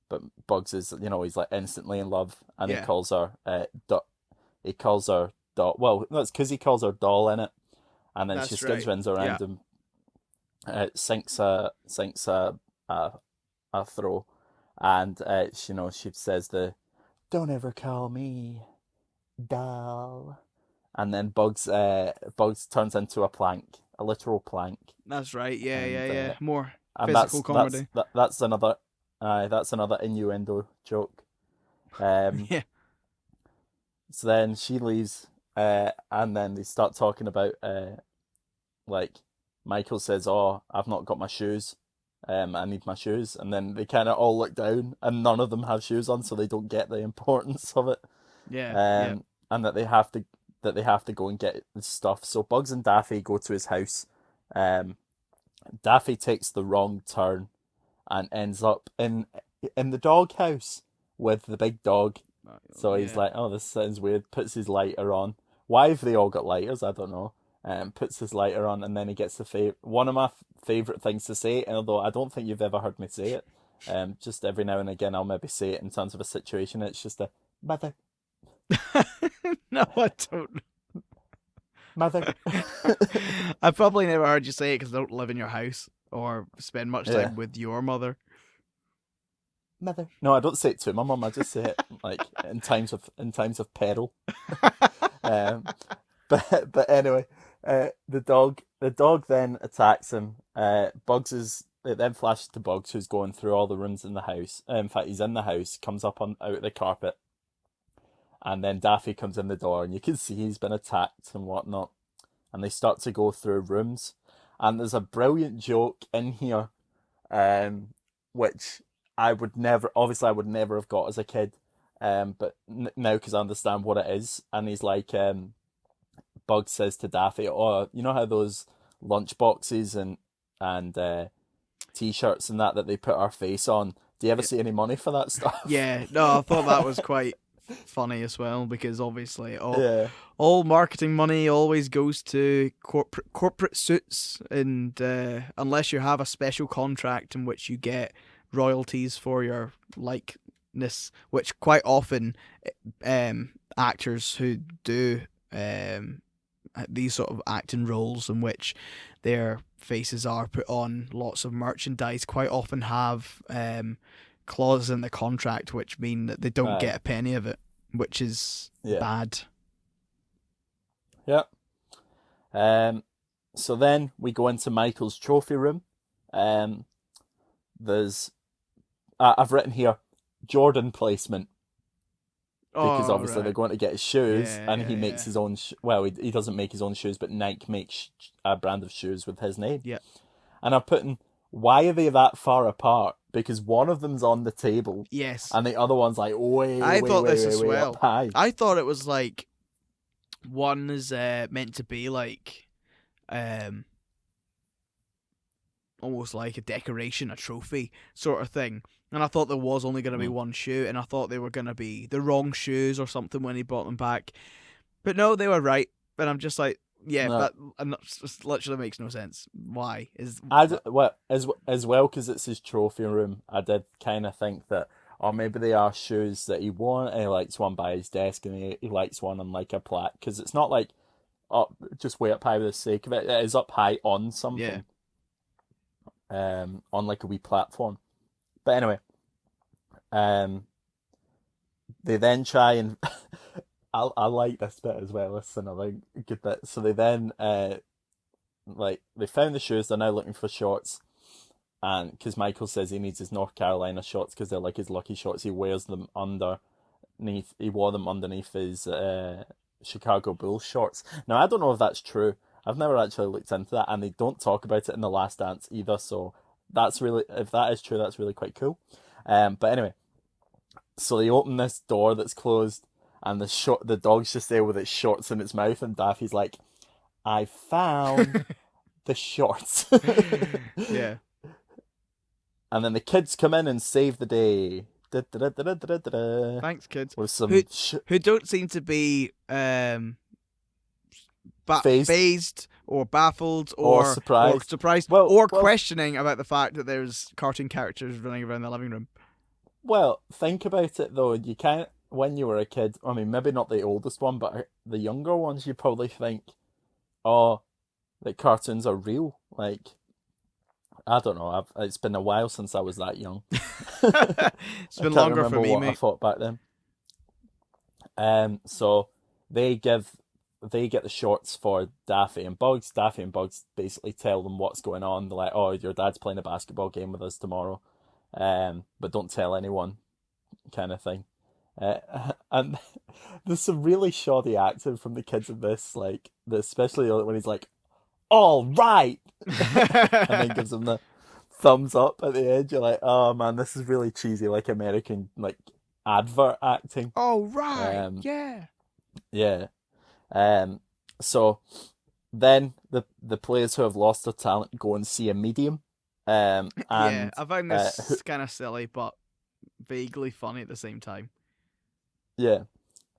But Bugs is, he's like instantly in love, and he Yeah, calls her, he calls her doll. Well, no, it's because he calls her doll in it, and then she that's skins right. rings Yeah, around him, sinks a throw, and she says the "Don't ever call me doll," and then Bugs turns into a plank, a literal plank, that's right. Yeah, and yeah, yeah. More and physical that's that's comedy. that, that's another innuendo joke. Um, Yeah, so then she leaves, and then they start talking about like Michael says, "Oh, I've not got my shoes. I need my shoes." And then they kind of all look down, and none of them have shoes on, so they don't get the importance of it. yeah, yeah. And that they have to go and get the stuff. So Bugs and Daffy go to his house. Um, Daffy takes the wrong turn and ends up in the dog house with the big dog. So he's Yeah. like, "Oh, this sounds weird." Puts his lighter on. Why have they all got lighters? I don't know. Puts his lighter on, and then he gets one of my favorite things to say. And although I don't think you've ever heard me say it, just every now and again I'll maybe say it in terms of a situation. It's just a mother, No, I don't. mother. I've probably never heard you say it because I don't live in your house or spend much Yeah, time with your mother. mother. No, I don't say it to my mum. I just say it like in times of peril. Um, but anyway, the dog then attacks him. Bugs is it then flashes to Bugs, who's going through all the rooms in the house. In fact, he's in the house, comes up on out of the carpet, and then Daffy comes in the door, and you can see he's been attacked and whatnot. And they start to go through rooms, and there's a brilliant joke in here, um, which I would never have got as a kid, but now because I understand what it is, and he's like, Bug says to Daffy, "Oh, you know how those lunch boxes and t-shirts and that they put our face on? Do you ever Yeah, see any money for that stuff?" yeah. No, I thought that was quite funny as well because obviously Yeah, all marketing money always goes to corporate suits, and unless you have a special contract in which you get royalties for your likeness, which quite often actors who do um, these sort of acting roles in which their faces are put on lots of merchandise quite often have clauses in the contract which mean that they don't aye, get a penny of it, which is yeah, bad. yeah. So then we go into Michael's trophy room. Um, there's I've written here Jordan placement because Oh, obviously they're right. going to get his shoes, Yeah, and he yeah, makes yeah. his own. Well, he doesn't make his own shoes, but Nike makes a brand of shoes with his name. Yeah. And I've put in, why are they that far apart? Because one of them's on the table, Yes. and the other one's like way, I way, thought way, this way, as way up well. high. I thought it was like one is meant to be like um almost like a decoration, a trophy sort of thing. And I thought there was only going to be Mm. one shoe, and I thought they were going to be the wrong shoes or something when he brought them back. But no, they were right. And I'm just like, yeah, No, that and that just literally makes no sense. Why is that? well as well because it's his trophy room. I did kind of think that, or maybe they are shoes that he wore. And he likes one by his desk, and he likes one on like a plaque because it's not like up just way up high for the sake of it. It is up high on Yeah, something, on like a wee platform. But anyway, um, they then try and I like this bit as well. Listen, I like good bit. So they then like they found the shoes. They're now looking for shorts, and because Michael says he needs his North Carolina shorts because they're like his lucky shorts. He wears them underneath. He wore them underneath his Chicago Bulls shorts. Now I don't know if that's true. I've never actually looked into that, and they don't talk about it in the Last Dance either. So that's really, if that is true, that's really quite cool. But anyway, so they open this door that's closed, and the dog's just there with its shorts in its mouth, and Daffy's like, "I found the shorts." yeah. And then the kids come in and save the day. Da-da-da-da-da-da-da. Thanks, kids. With Who some who don't seem to be phased phased or baffled or or surprised. surprised or Well, questioning about the fact that there's cartoon characters running around the living room. think about it though. You can't, when you were a kid, I mean, maybe not the oldest one, but the younger ones, you probably think, oh, that cartoons are real. Like, I don't know. It's been a while since I was that young. It's I been can't longer for remember me, what I mate. thought back then. So they get the shorts for Daffy and Bugs. Daffy and Bugs basically tell them what's going on. They're like, "Oh, your dad's playing a basketball game with us tomorrow, but don't tell anyone," kind of thing. And there's some really shoddy acting from the kids in this, like especially when he's like, "All right," and then gives them the thumbs up at the end. You're like, "Oh man, this is really cheesy, like American like advert acting." Oh right, Um, yeah. yeah. Um, so then the players who have lost their talent go and see a medium. Yeah, And I found who, this kind of silly, but vaguely funny at the same time. yeah,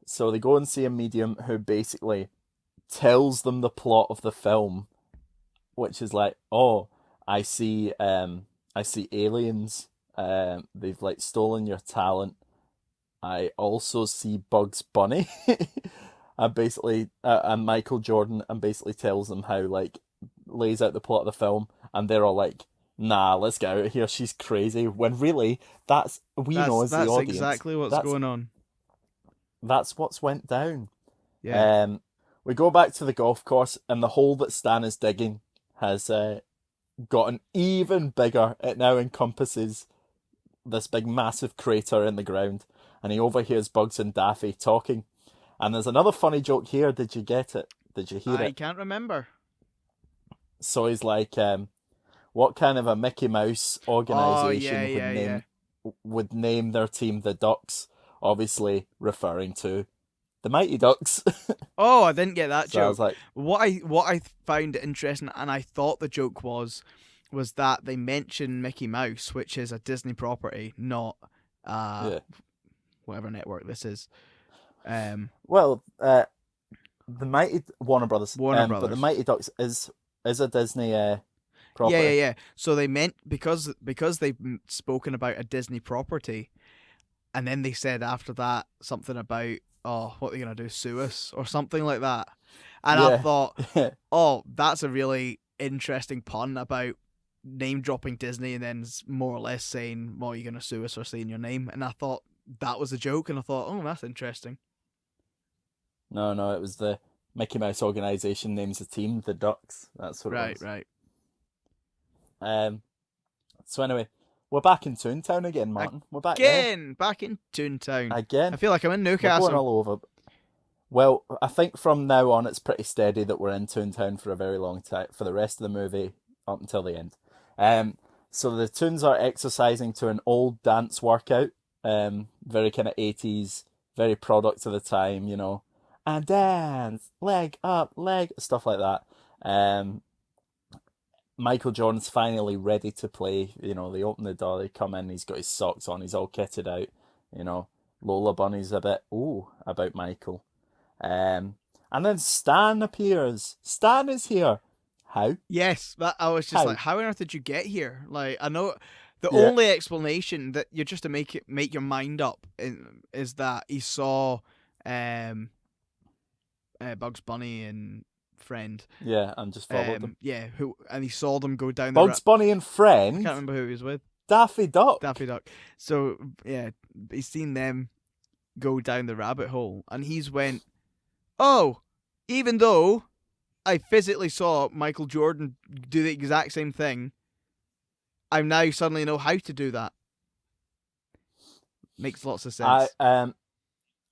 so they go and see a medium who basically tells them the plot of the film, which is like, oh, I see aliens. They've like stolen your talent. I also see Bugs Bunny. And basically, and Michael Jordan, and basically tells them how, like, lays out the plot of the film, and they're all like, "Nah, let's get out of here. She's crazy." When really, we know as the That's audience, exactly what's that's going on. that's what's went down. Yeah. Um, we go back to the golf course, and the hole that Stan is digging has gotten even bigger. It now encompasses this big, massive crater in the ground, and he overhears Bugs and Daffy talking. And there's another funny joke here. Did you get it? Did you hear I it? can't remember. So he's like, what kind of a Mickey Mouse Oh yeah, organization yeah, yeah. would name their team the Ducks? Obviously referring to the Mighty Ducks. Oh, I didn't get that So I was joke. like, What I found interesting, and I thought the joke was that they mentioned Mickey Mouse, which is a Disney property, not uh yeah. whatever network this is. Um, Well, the Mighty Warner Brothers, Warner but the Brothers. Mighty Ducks is a Disney Yeah, yeah, property. yeah. So they meant because they've spoken about a Disney property, and then they said after that something about, oh, what are they gonna do, sue us or something like that. And I Yeah, thought, oh, that's a really interesting pun about name dropping Disney and then more or less saying, well, you're gonna sue us for saying your name. And I thought that was a joke, and I thought, oh, that's interesting. no, it was Mickey Mouse organization names the team the Ducks. That's what it Right, was. right. Um. So anyway, we're back in Toontown again, Martin. We're back there Again, back in Toontown. I again. feel like I'm in We're going Newcastle. all over. Well, I think from now on it's pretty steady that we're in Toontown for a very long time, for the rest of the movie up until the end. So the Toons are exercising to an old dance workout, very kind of 80s, very product of the time, and dance, leg up, leg, stuff like that. Michael Jordan's finally ready to play. They open the door, they come in, he's got his socks on, he's all kitted out. Lola Bunny's a bit, ooh, about Michael. And then Stan appears. Stan is here. How? Yes, I was just How? like, how on earth did you get here? Like, I know the Yeah, only explanation that you're just to make your mind up is that he saw um Bugs Bunny and friend yeah, and just followed them. and he saw them go down Bugs Bunny and I friend, can't remember who he was with. Daffy Duck. Daffy Duck. So yeah, he's seen them go down the rabbit hole, and he's went, oh, even though I physically saw Michael Jordan do the exact same thing, I now suddenly know how to do that. Makes lots of I sense.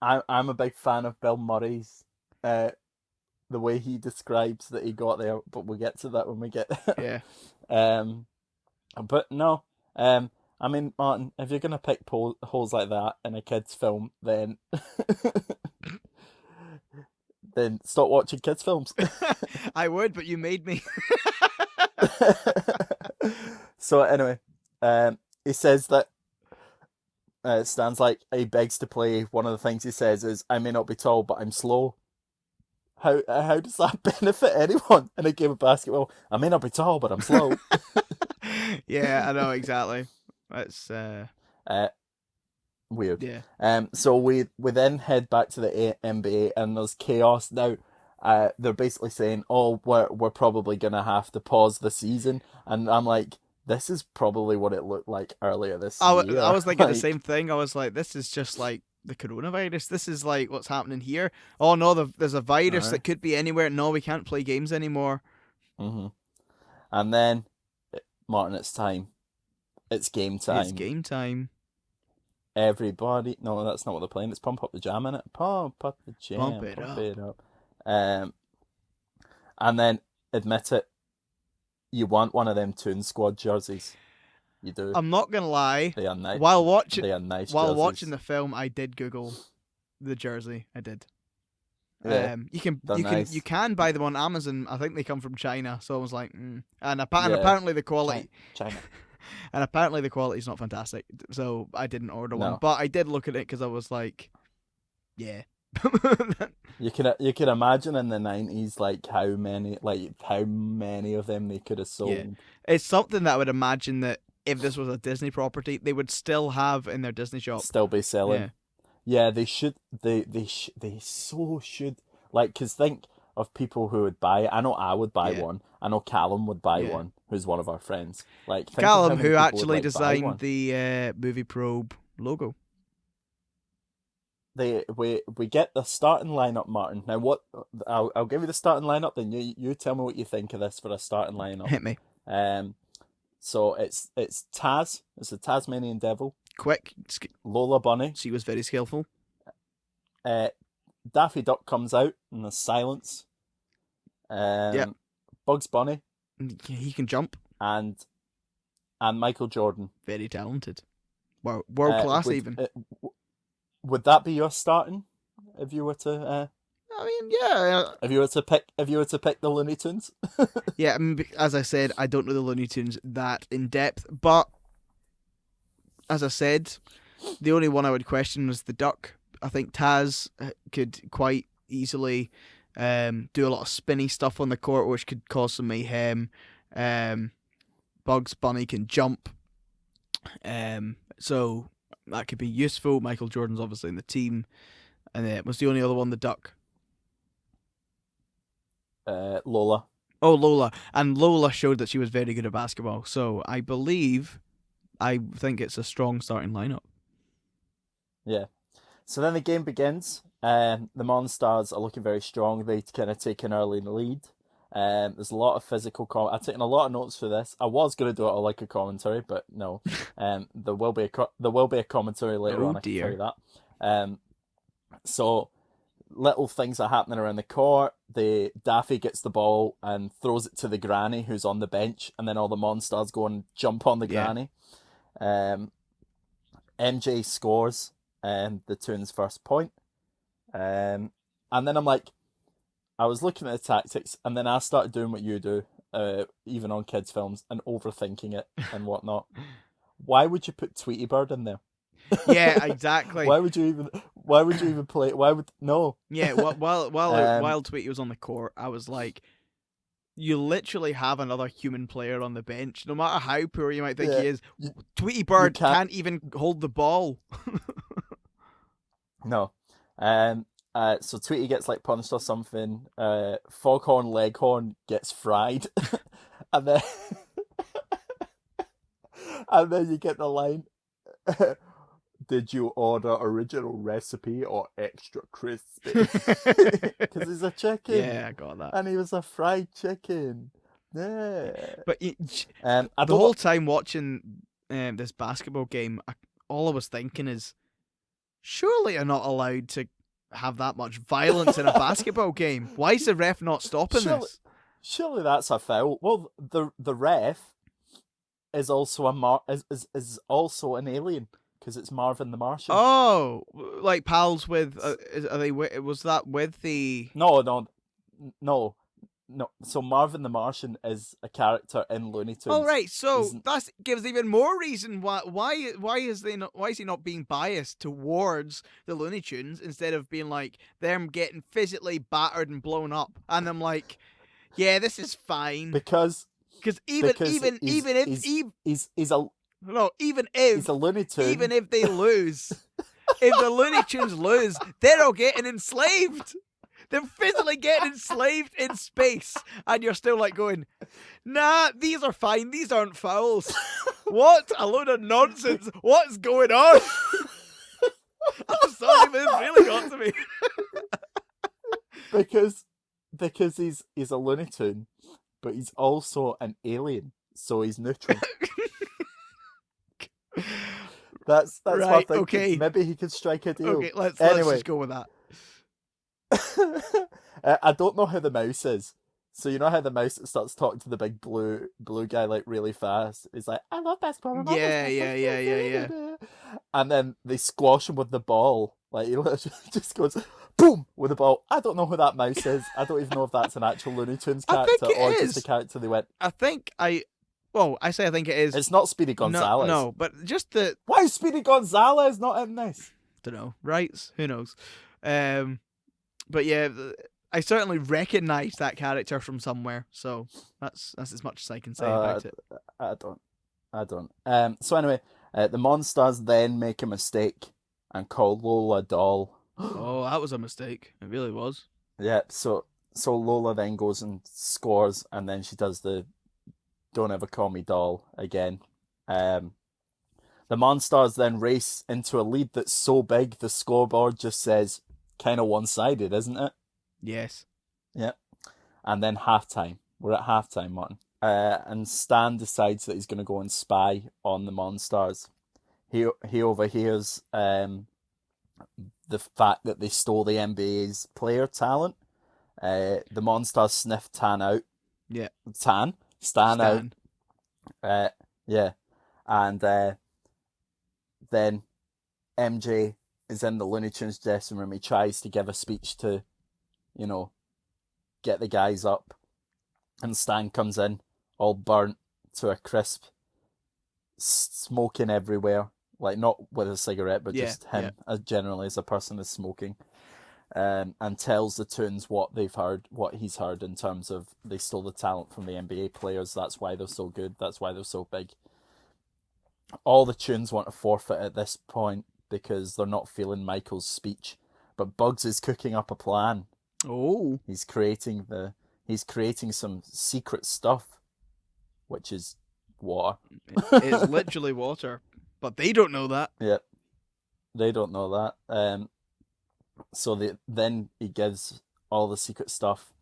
I'm a big fan of Bill Murray's the way he describes that he got there, but we'll get to that when we get there. Yeah. Um, but no, I mean, Martin, if you're gonna pick holes like that in a kids' film, then then stop watching kids' films. I would, but you made me. So anyway, he says that Stan's like he begs to play. One of the things he says is, "I may not be tall, but I'm slow." How does that benefit anyone in a game of basketball? I may not be tall, but I'm slow. Yeah, I know exactly. That's Uh, Weird. yeah. So we then head back to the NBA, and there's chaos now. They're basically saying, "Oh, we're probably gonna have to pause the season," and I'm like, "This is probably what it looked like earlier this I year." was thinking the Like, same thing. I was like, this is just like the coronavirus. This is like what's happening here. Oh no, there's a virus alright. that could be anywhere. No, we can't play games anymore. hmm And then, Martin, it's time. It's game It's time. game time. Everybody, no, that's not what they're playing. It's Pump Up the Jam, innit? Pump up the Pump jam, it pump up. it up. Um, and then admit it, you want one of them Toon Squad jerseys. You do. I'm not gonna lie. They are nice. While watching They are nice while jerseys. watching the film, I did Google the jersey. I did. Yeah, they're You nice. can buy them on Amazon. I think they come from China. So I was like, and Yeah, apparently the China. quality China. and apparently the quality is not fantastic. So I didn't order one, No, but I did look at it because I was like, yeah. you can imagine in the 90s how many of them they could have Yeah, sold. it's something that I would imagine that if this was a Disney property, they would still have in their Disney shop. Still be selling. Yeah, Yeah, they should. They so should. Like, cause think of people who would buy it. I know I would buy yeah, one. I know Callum would buy yeah. one, who's one of our friends. Like, think of how Callum, many who people would actually like buy designed one. the Movie Probe logo. We get the starting lineup, Martin. Now, what I'll give you the starting lineup. Then you tell me what you think of this for a starting lineup. Hit me. So it's Taz. It's the Tasmanian Devil. Quick. Lola Bunny. She was very skillful. Daffy Duck comes out in the silence. Yep. Bugs Bunny He can jump. and Michael Jordan. Very talented. World class even. Would that be your starting if you were to I mean, yeah. if you were to pick the Looney Tunes? Yeah, as I said, I don't know the Looney Tunes that in depth, but as I said, the only one I would question was the duck. I think Taz could quite easily do a lot of spinny stuff on the court, which could cause some mayhem. Bugs Bunny can jump, so that could be useful. Michael Jordan's obviously in the team, and it was the only other one, the duck. Lola. Oh, Lola. And Lola showed that she was very good at basketball. So I think it's a strong starting lineup. Yeah. So then the game begins. The Monstars are looking very strong. They kind of take an early lead. There's a lot of physical. I've taken a lot of notes for this. I was going to do it all like a commentary, but no. There will be a commentary later Oh on. I can tell dear. you that. So little things are happening around the court. The Daffy gets the ball and throws it to the granny who's on the bench, and then all the Monstars go and jump on the Yeah. granny. MJ scores the Toons' first point. And then I'm like, I was looking at the tactics, and then I started doing what you do, even on kids' films, and overthinking it and whatnot. Why would you put Tweety Bird in there? Yeah, exactly. Why would you even play? Why would no? Yeah, while Tweety was on the court, I was like, you literally have another human player on the bench. No matter how poor you might think Yeah, he is, you, Tweety Bird can't- can't even hold the ball. no. So Tweety gets like punched or something. Foghorn Leghorn gets fried, and then and then you get the line. Did you order original recipe or extra crispy? Because he's a chicken. Yeah, I got that. And he was a fried chicken. Yeah. But I the don't whole time watching this basketball game, all I was thinking is, surely you're not allowed to have that much violence in a basketball game. Why is the ref not stopping this? Surely that's a foul. Well, the ref is also is also an alien because it's Marvin the Martian. Oh, like pals with? Are they? Was that with the? No. So Marvin the Martian is a character in Looney Tunes. Oh right, so that gives even more reason why is he not being biased towards the Looney Tunes instead of being like them getting physically battered and blown up, and I'm like, yeah, this is fine because even if he's a Looney Tune. Even if they lose, if the Looney Tunes lose, they're all getting enslaved. They're physically getting enslaved in space, and you're still like going, nah, these are fine. These aren't fouls. What a load of nonsense. What's going on? I'm sorry, but this really got to me. because he's a Looney Tune, but he's also an alien, so he's neutral. That's right, what I think. Okay. Maybe he could strike a deal. Okay, let's just go with that. I don't know how the mouse is. So you know how the mouse starts talking to the big blue guy like really fast? He's like, I love basketball. Yeah. And then they squash him with the ball. Like he literally just goes boom with the ball. I don't know who that mouse is. I don't even know if that's an actual Looney Tunes character or just a character they went. I think it is. It's not Speedy Gonzalez. No, but just the why is Speedy Gonzalez not in this? Don't know. Rights? Who knows? But yeah, I certainly recognise that character from somewhere, so that's as much as I can say about it. I don't. So anyway, the Monstars then make a mistake and call Lola a doll. Oh, that was a mistake. It really was. Yeah. So Lola then goes and scores, and then she does the "Don't ever call me doll" again. The Monstars then race into a lead that's so big the scoreboard just says kind of one-sided, isn't it? Yes. Yeah. And then halftime. We're at halftime, Martin. And Stan decides that he's going to go and spy on the Monstars. He overhears the fact that they stole the NBA's player talent. The Monstars sniff Stan out. Yeah. And then MJ is in the Looney Tunes dressing room. He tries to give a speech to, get the guys up. And Stan comes in, all burnt to a crisp, smoking everywhere. Like, not with a cigarette, but just him, as generally as a person is smoking. And tells the Toons what he's heard in terms of they stole the talent from the NBA players. That's why they're so good. That's why they're so big. All the Toons want to forfeit at this point because they're not feeling Michael's speech. But Bugs is cooking up a plan. Oh. He's creating some secret stuff, which is water. It's literally water. But they don't know that. Yep. They don't know that. So then he gives all the secret stuff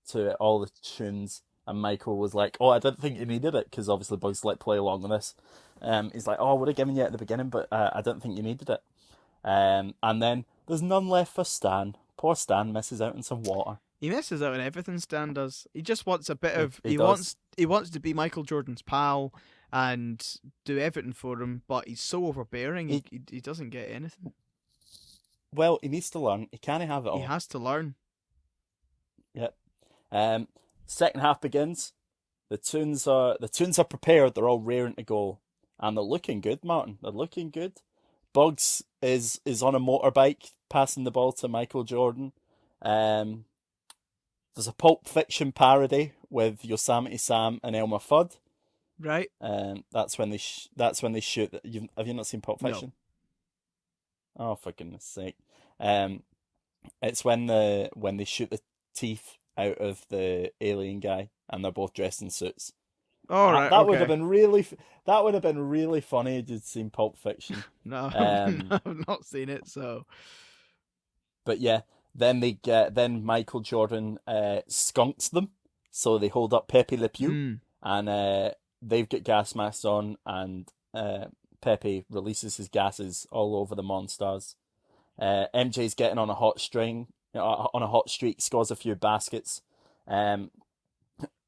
to all the tunes, and Michael was like, "Oh, I didn't think you needed it," because obviously Bugs like play along with this. He's like, "Oh, I would have given you it at the beginning, but I didn't think you needed it." And then there's none left for Stan. Poor Stan misses out on some water. He misses out on everything Stan does. He just wants a bit of. He does. He wants to be Michael Jordan's pal and do everything for him, but he's so overbearing. He He doesn't get anything. well, he needs to learn. He can't have it He all. has to learn. Yep. Um, Second half begins. The tunes are prepared. They're all raring to go, and they're looking good, Martin. They're looking good. Bugs is on a motorbike passing the ball to Michael Jordan. Um, there's a Pulp Fiction parody with Yosemite Sam and Elmer Fudd. Right? That's when they shoot. Have you not seen Pulp No. Fiction? Oh, for goodness sake! Um, it's when they shoot the teeth out of the alien guy, and they're both dressed in suits. All That, right. that would have Okay. been that would have been really funny if you'd seen Pulp Fiction. No, Um, I've not seen it. So but yeah, then Michael Jordan skunks them, so they hold up Pepe Le Pew, mm, and they've got gas masks on, and Pepe releases his gases all over the Monstars. MJ's getting on a hot string, on a hot streak, scores a few baskets.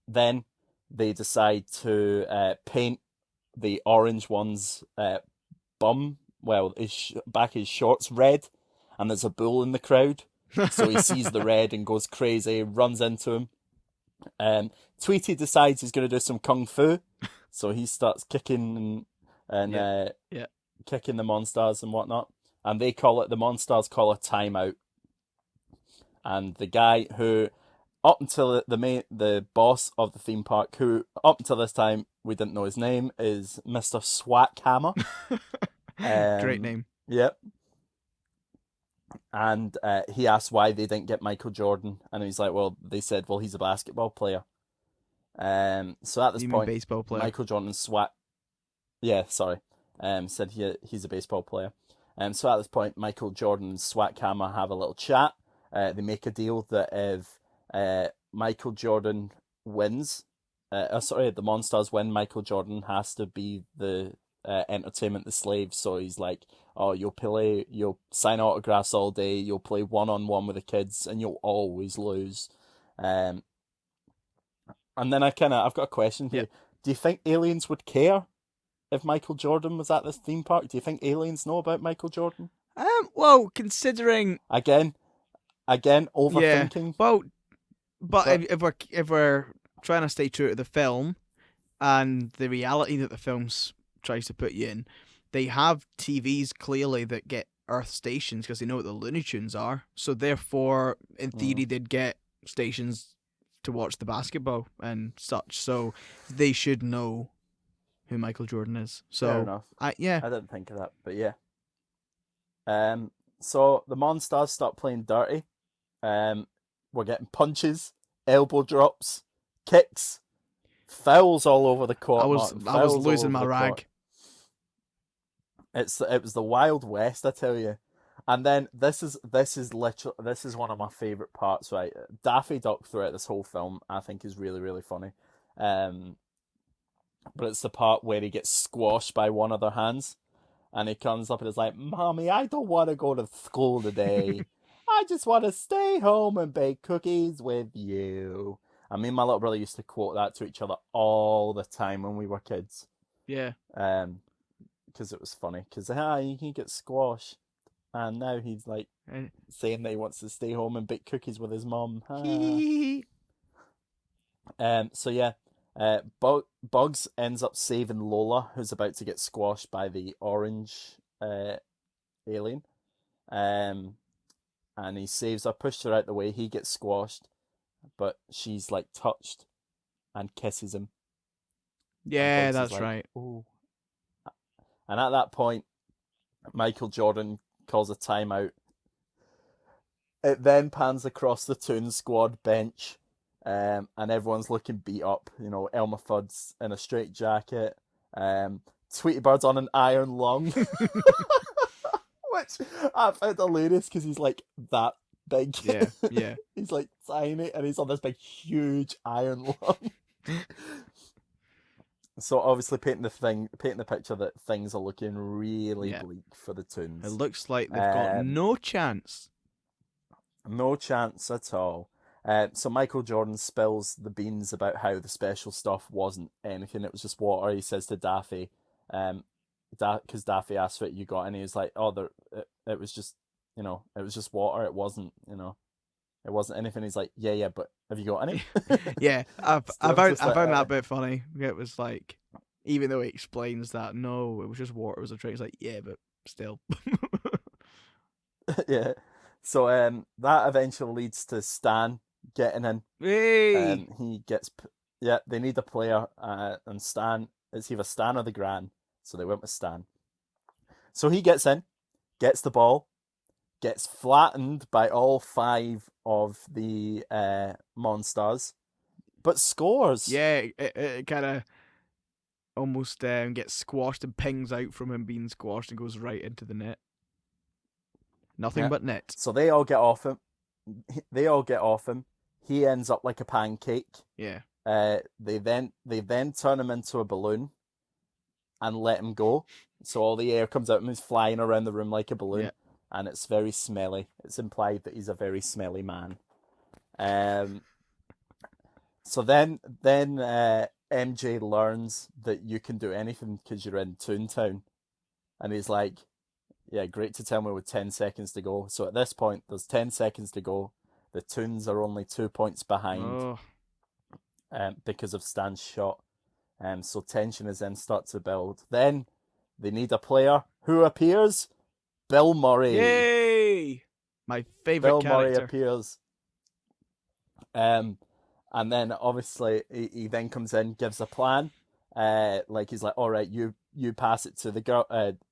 Then they decide to paint the orange one's bum, well, his shorts red, and there's a bull in the crowd. So he sees the red and goes crazy, runs into him. Tweety decides he's going to do some kung fu, so he starts kicking and yeah. kicking the Monstars and whatnot. And the Monstars call a timeout. And the guy who, up until the boss of the theme park, who up until this time we didn't know his name, is Mr. Swackhammer. Great name. Yep. And he asked why they didn't get Michael Jordan, and he's like, "Well, they said, well, he's a basketball player." So at this You mean point, baseball player? Michael Jordan yeah, sorry, said he's a baseball player. So at this point, Michael Jordan and Swackhammer have a little chat. They make a deal that if Michael Jordan wins, the Monstars win, Michael Jordan has to be the entertainment the slaves. So he's like, "Oh, you'll sign autographs all day, you'll play 1-on-1 with the kids, and you'll always lose." And then I've got a question for Yeah. you. Do you think aliens would care if Michael Jordan was at this theme park? Do you think aliens know about Michael Jordan? Well, considering Again, yeah, overthinking. well, but But if we're trying to stay true to the film and the reality that the film tries to put you in, they have TVs clearly that get Earth stations because they know what the Looney Tunes are. So therefore, in theory, they'd get stations to watch the basketball and such. So they should know who Michael Jordan is. So fair enough. yeah. I didn't think of that, but yeah. So the Monstars start playing dirty. We're getting punches, elbow drops, kicks, fouls all over the court. I was losing my rag. It was the Wild West, I tell you. And then this is one of my favorite parts, right? Daffy Duck throughout this whole film, I think, is really, really funny. But it's the part where he gets squashed by one of their hands, and he comes up and is like, "Mommy, I don't want to go to school today. I just want to stay home and bake cookies with you." And me and my little brother used to quote that to each other all the time when we were kids. Yeah. Because it was funny. Because he gets squashed, and now he's like saying that he wants to stay home and bake cookies with his mom. So yeah, Bugs ends up saving Lola, who's about to get squashed by the orange alien. And he saves her, pushed her out the way. He gets squashed, but she's like touched and kisses him. Yeah, that's like, right. Ooh. And at that point, Michael Jordan calls a timeout. It then pans across the Toon Squad bench, and everyone's looking beat up. You know, Elmer Fudd's in a straitjacket. Tweety Bird's on an iron lung. Which I found hilarious because he's like that big. Yeah, yeah. He's like tiny and he's on this big, huge iron lung. So obviously painting the picture that things are looking really Yeah. bleak for the It Toons. looks like they've got Um, no chance. no chance at all. So Michael Jordan spills the beans about how the special stuff wasn't anything; it was just water. He says to Daffy, because Daffy asked what you got, and he was like, "Oh, it was just, it was just water. It wasn't, it wasn't anything." He's like, "Yeah, but have you got any?" Yeah, So I'm just I like, found that bit funny. It was like, even though he explains that no, it was just water, it was a trick. It's like, yeah, but still. yeah. So that eventually leads to Stan getting in. Hey, He gets, yeah, they need a player, and Stan, it's either Stan or the Gran, so they went with Stan. So he gets in, gets the ball, gets flattened by all five of the Monsters, but scores. yeah, it kind of almost gets squashed and pings out from him being squashed and goes right into the net. Nothing Yeah. but net. So they all get off him. They all get off him. He ends up like a pancake. Yeah. They then turn him into a balloon and let him go. So all the air comes out of him. He's flying around the room like a balloon, Yeah. and it's very smelly. It's implied that he's a very smelly man. Um. So then MJ learns that you can do anything because you're in Toontown, and he's like, "Yeah, great to tell me with 10 seconds to go." So at this point, there's 10 seconds to go. The Toons are only 2 points behind, Oh. because of Stan's shot. So tension is then start to build. Then they need a player who appears. Bill Murray. Yay! My favorite Bill Murray character. appears. And then obviously he then comes in, gives a plan. Like he's like, all right, you pass it to the girl.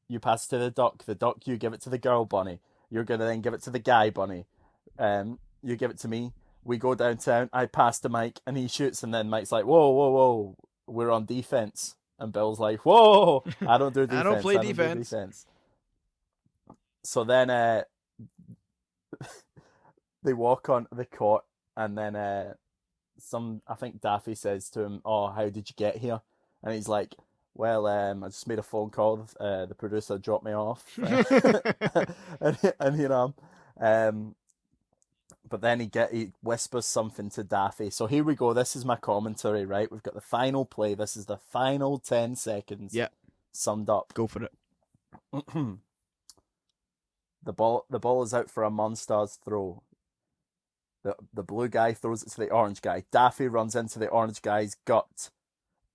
You pass it to the duck. The duck, you give it to the girl bunny. You're gonna then give it to the guy bunny. You give it to me. We go downtown. I pass to Mike, and he shoots, and then Mike's like, whoa, whoa, whoa, we're on defense. And Bill's like, whoa, I don't do I don't defense. play I don't do defense. defense. So then they walk onto the court, and then I think Daffy says to him, "Oh, how did you get here?" And he's like, "Well, I just made a phone call. The producer dropped me off." and but then he whispers something to Daffy. So here we go. This is my commentary, right? We've got the final play. This is the final 10 seconds. Yeah. Summed up. Go for it. The ball is out for a Monsters throw. The blue guy throws it to the orange guy. Daffy runs into the orange guy's gut.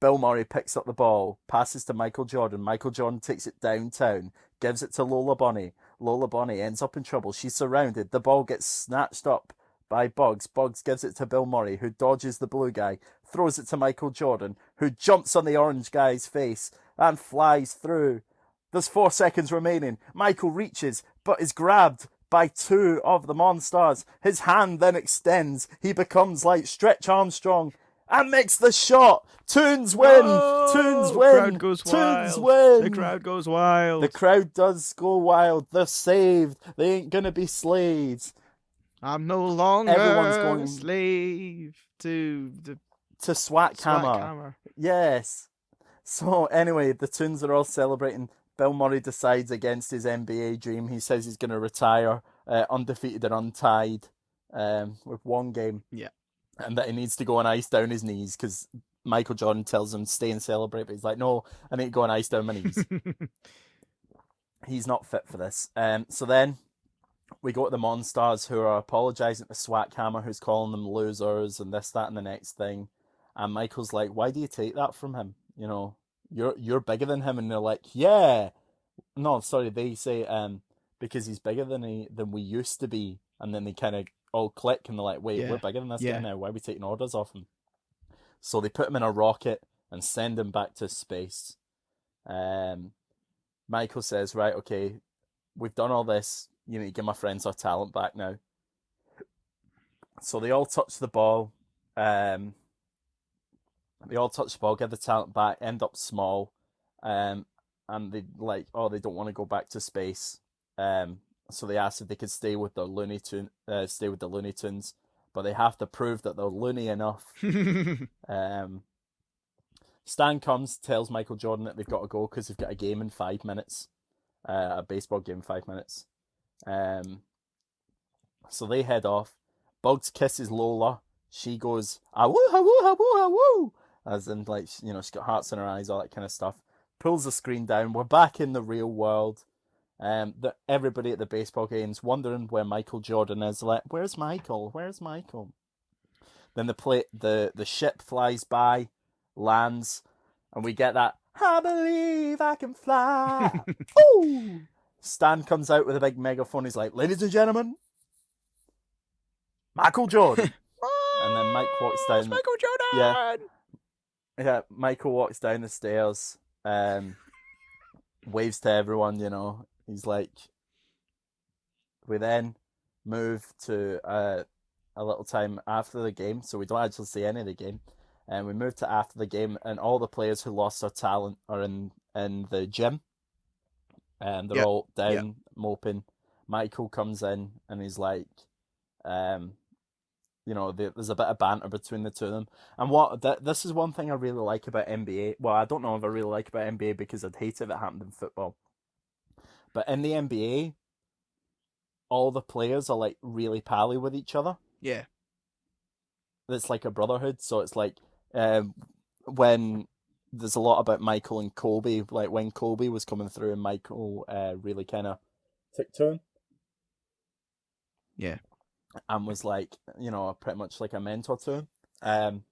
Bill Murray picks up the ball, passes to Michael Jordan. Michael Jordan takes it downtown, gives it to Lola Bunny. Lola Bunny ends up in trouble. She's surrounded. The ball gets snatched up by Bugs. Bugs gives it to Bill Murray, who dodges the blue guy, throws it to Michael Jordan, who jumps on the orange guy's face and flies through. There's 4 seconds remaining. Michael reaches, but is grabbed by two of the Monsters. His hand then extends. He becomes like Stretch Armstrong and makes the shot. Toons win. Toons win. Crowd goes Toons wild. win. The crowd goes wild. The crowd does go wild. They're saved. They ain't gonna be slaves. I'm no longer Everyone's going a slave to the to Swat Hammer. Hammer. Yes. So anyway, the Toons are all celebrating. Bill Murray decides against his NBA dream. He says he's going to retire undefeated and untied with one game. Yeah. And that he needs to go on ice down his knees because Michael Jordan tells him stay and celebrate. But he's like, no, I need to go on ice down my knees. He's not fit for this. So then we go to the Monsters, who are apologising to Swat Hammer, who's calling them losers and this, that, and the next thing. And Michael's like, why do you take that from him? You know, you're bigger than him. And they're like, yeah. No, sorry, they say because he's bigger than we used to be. And then they kind of all click and they're like, wait, we're bigger than this guy now. Why are we taking orders off him? So they put him in a rocket and send him back to space. Michael says, right, okay, we've done all this. You need to give my friends our talent back now. So they all touch the ball. They all touch the ball, get the talent back, end up small. And they like, oh, they don't want to go back to space. So they asked if they could stay with the Looney Tunes, but they have to prove that they're loony enough. Stan comes, tells Michael Jordan that they've got to go because they've got a game in 5 minutes, a baseball game in 5 minutes. So they head off. Bugs kisses Lola. She goes, "Awoo, awoo, awoo, awoo," as in, like, she's got hearts in her eyes, all that kind of stuff. Pulls the screen down. We're back in the real world. Everybody at the baseball game's wondering where Michael Jordan is. Like, where's Michael? Where's Michael? Then the ship flies by, lands, and we get that, "I believe I can fly." Ooh! Stan comes out with a big megaphone. He's like, "Ladies and gentlemen, Michael Jordan." And then Mike walks down. It's Michael Jordan! Yeah, Michael walks down the stairs, waves to everyone, He's like, we then move to a little time after the game, so we don't actually see any of the game. And we move to after the game, and all the players who lost their talent are in the gym. And they're all down, moping. Michael comes in, and he's like, there's a bit of banter between the two of them. And this is one thing I really like about NBA. Well, I don't know if I really like about NBA because I'd hate if it happened in football. But in the NBA, all the players are like really pally with each other. Yeah. It's like a brotherhood. So it's like when there's a lot about Michael and Kobe, like when Kobe was coming through and Michael really kind of took to him. Yeah. And was like, pretty much like a mentor to him.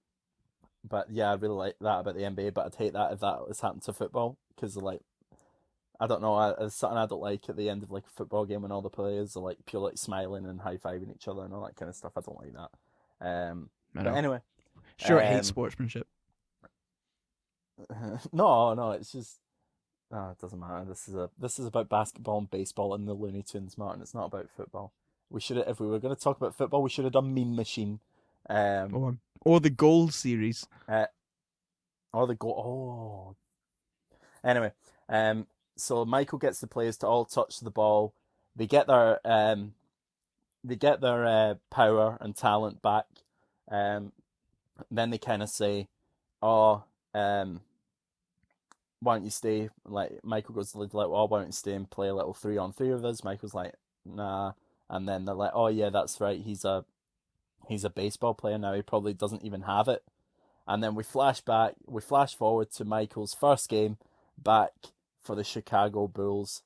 But yeah, I really like that about the NBA, but I'd hate that if that was happened to football, because like, I don't know, it's something I don't like at the end of like a football game when all the players are like pure like smiling and high-fiving each other and all that kind of stuff. I don't like that. But anyway. Sure, I hate sportsmanship. No, it's just, it doesn't matter. This is about basketball and baseball and the Looney Tunes, Martin. It's not about football. If we were going to talk about football, we should have done Mean Machine. Or the Goal series. Or the Goal. Oh. Anyway, so Michael gets the players to all touch the ball. They get their power and talent back. Then they kind of say, "Oh, why don't you stay?" Like, Michael goes to like, "Well, why don't you stay and play a little 3-on-3 with us?" Michael's like, "Nah." And then they're like, "Oh yeah, that's right. He's a baseball player now. He probably doesn't even have it." And then we flash forward to Michael's first game back for the Chicago Bulls.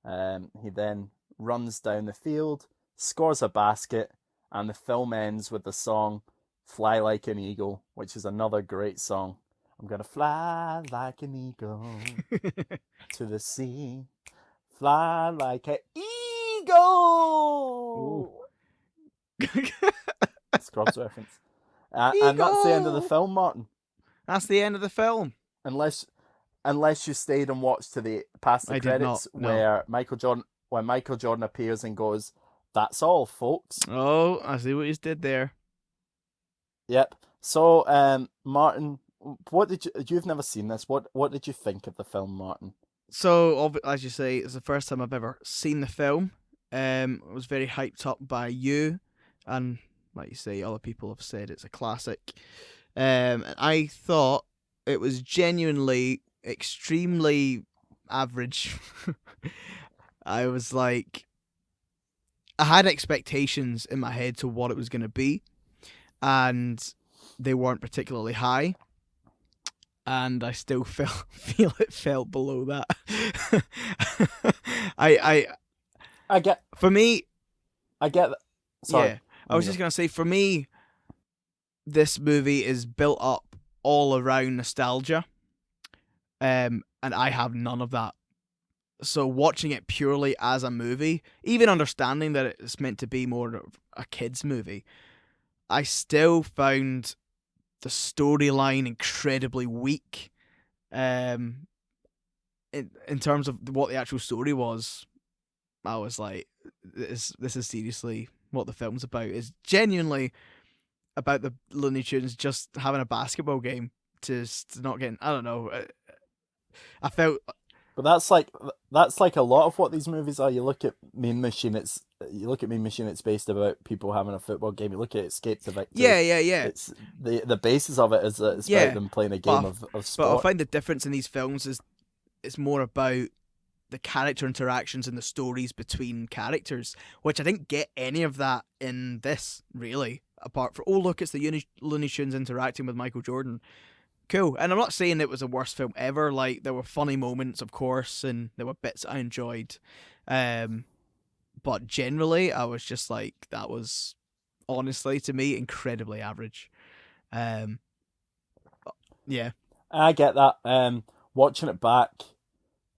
He then runs down the field, scores a basket, and the film ends with the song "Fly Like an Eagle," which is another great song. I'm gonna fly like an eagle to the sea. Fly like an eagle. Scrubs reference. And that's the end of the film, Martin. That's the end of the film. Unless you stayed and watched past the credits, where Michael Jordan appears and goes, "That's all, folks." Oh, I see what you did there. Yep. So, Martin, you've never seen this. What did you think of the film, Martin? So, as you say, it's the first time I've ever seen the film. I was very hyped up by you, and like you say, other people have said it's a classic. I thought it was genuinely extremely average. I was like, I had expectations in my head to what it was going to be, and they weren't particularly high. And I still feel it fell below that. I get. For me, I get that. Sorry. Yeah, I was just gonna say, for me, this movie is built up all around nostalgia, and I have none of that. So watching it purely as a movie, even understanding that it's meant to be more of a kids' movie, I still found the storyline incredibly weak. In terms of what the actual story was, I was like, this is seriously what the film's about. It's genuinely about the Looney Tunes just having a basketball game, just not getting, I don't know. I felt... But that's like that's like a lot of what these movies are. You look at Mean Machine, it's based about people having a football game. You look at Escape to Victory, Yeah, yeah, yeah, it's the basis of it is that it's about yeah. them playing a But game of but I sport. find the difference in these films is it's more about the character interactions and the stories between characters, which I didn't get any of that in this, really. Apart from, oh, look, it's the Looney Tunes interacting with Michael Jordan. Cool. And I'm not saying it was the worst film ever. Like, there were funny moments, of course, and there were bits I enjoyed. Um, but generally, I was just like, that was, honestly, to me, incredibly average. Um, yeah. I get that. Watching it back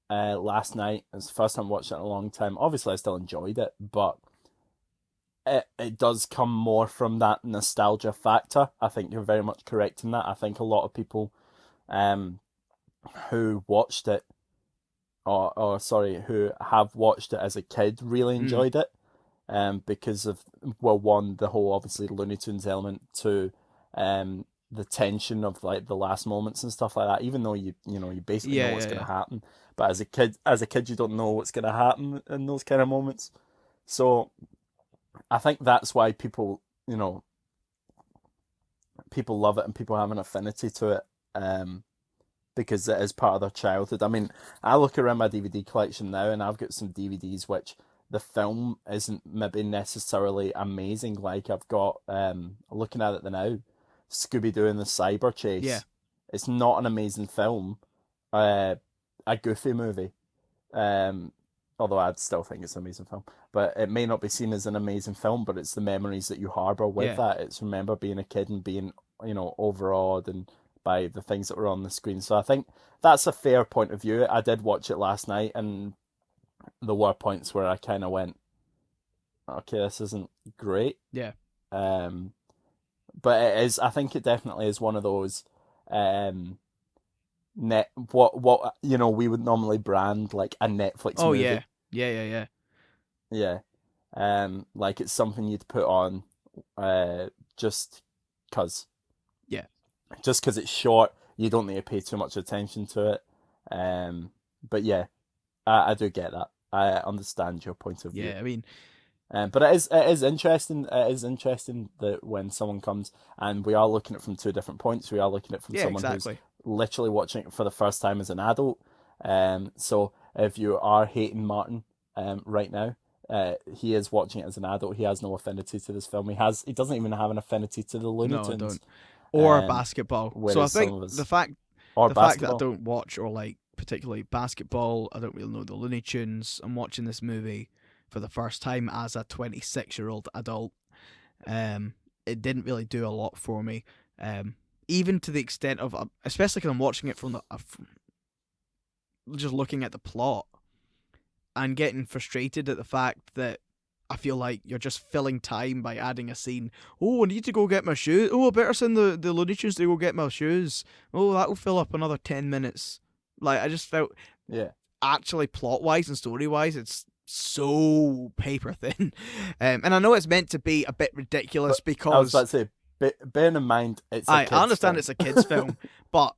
last night, it's the first time watching it in a long time. Obviously, I still enjoyed it, but it does come more from that nostalgia factor. I think you're very much correct in that. I think a lot of people um, who watched it, or sorry, who have watched it as a kid, really Mm. enjoyed it. Because of, well, one, the whole obviously Looney Tunes element, two, the tension of like the last moments and stuff like that. Even though you basically know Yeah, what's yeah, going yeah. to happen, but as a kid you don't know what's going to happen in those kind of moments. So I think that's why people love it and people have an affinity to it. Because it is part of their childhood. I mean, I look around my DVD collection now and I've got some DVDs which the film isn't maybe necessarily amazing. Like I've got, looking at it now, Scooby Doo and the Cyber Yeah. Chase. It's not an amazing film, uh, a goofy movie. Um, Although I'd still think it's an amazing film. But it may not be seen as an amazing film, but it's the memories that you harbour with Yeah. that. It's remember being a kid and being, overawed and by the things that were on the screen. So I think that's a fair point of view. I did watch it last night and there were points where I kind of went, okay, this isn't great. Yeah. Um, but it is, I think it definitely is one of those, um, what we would normally brand like a Netflix Oh, yeah. movie. Yeah, yeah, yeah. Yeah. Like it's something you'd put on, just cause, Yeah. just cause it's short. You don't need to pay too much attention to it. But yeah, I do get that. I understand your point of view. Yeah. I mean, But it is interesting. It is interesting that when someone comes and we are looking at it from two different points, we are looking at it from yeah, someone who's exactly. literally watching it for the first time as an adult. So if you are hating Martin, right now, he is watching it as an adult. He has no affinity to this film. He doesn't even have an affinity to the Looney No, I Tunes. don't. Or Um, basketball. So I Whereas some think of the us, fact or the fact that I basketball. don't watch or like particularly basketball, I don't really know the Looney Tunes. I'm watching this movie for the first time as a 26-year-old adult. Um, it didn't really do a lot for me. Um, Even to the extent of, especially because I'm watching it from just looking at the plot and getting frustrated at the fact that I feel like you're just filling time by adding a scene. Oh, I need to go get my shoes. Oh, I better send the Looney Tunes to go get my shoes. Oh, that'll fill up another 10 minutes. Like, I just felt, Yeah, actually, plot wise and story wise, it's so paper thin. And I know it's meant to be a bit ridiculous but I was about because to say, bearing in mind it's a I kids' understand film. it's a kid's film, but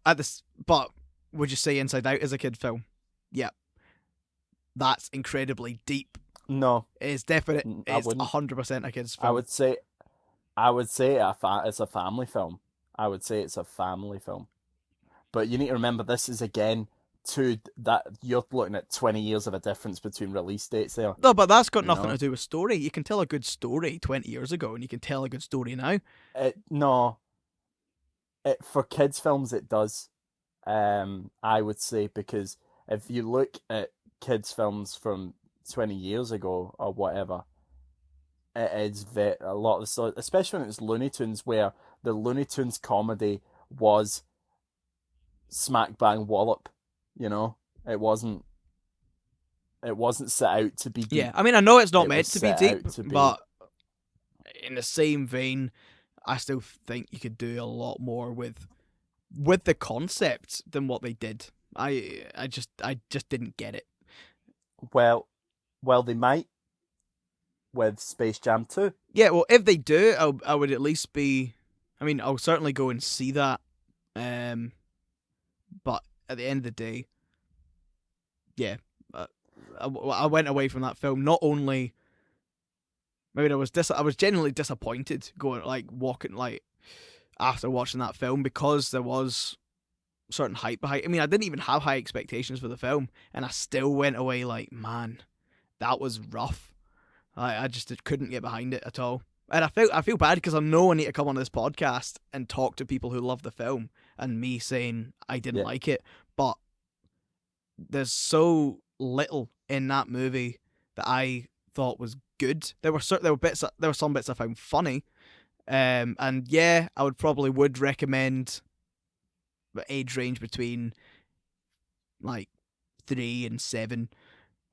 but would you say Inside Out is a kid film? Yeah, that's incredibly deep. No, It's definite. I It's wouldn't. 100% a kid's I film. would say I would say it's a family film. I would say it's a family film. But you need to remember this is again two that you're looking at 20 years of a difference between release dates there, No, but that's got you nothing to know? do with story. You can tell a good story 20 years ago, and you can tell a good story now. No, for kids films it does. I would say because if you look at kids films from 20 years ago or whatever, it is a lot of the story, especially when it's Looney Tunes, where the Looney Tunes comedy was smack bang wallop. You know, it wasn't it wasn't set out to be Yeah, deep. I mean, I know it's not It was meant to be set deep, out to be, but in the same vein, I still think you could do a lot more with the concept than what they did. I just didn't get it. well, they might with Space Jam 2. Yeah, well, if they do, I would at least be. I mean, I'll certainly go and see that. Um, but at the end of the day, yeah. I went away from that film not only. Maybe I was genuinely disappointed going walking after watching that film because there was certain hype behind. I mean, I didn't even have high expectations for the film, and I still went away like, man, that was rough. I just couldn't get behind it at all. And I feel bad because I know I need to come on this podcast and talk to people who love the film and me saying I didn't Yeah. like it, but there's so little in that movie that I thought was good. There were some bits I found funny, and yeah, I would recommend the age range between like 3 and 7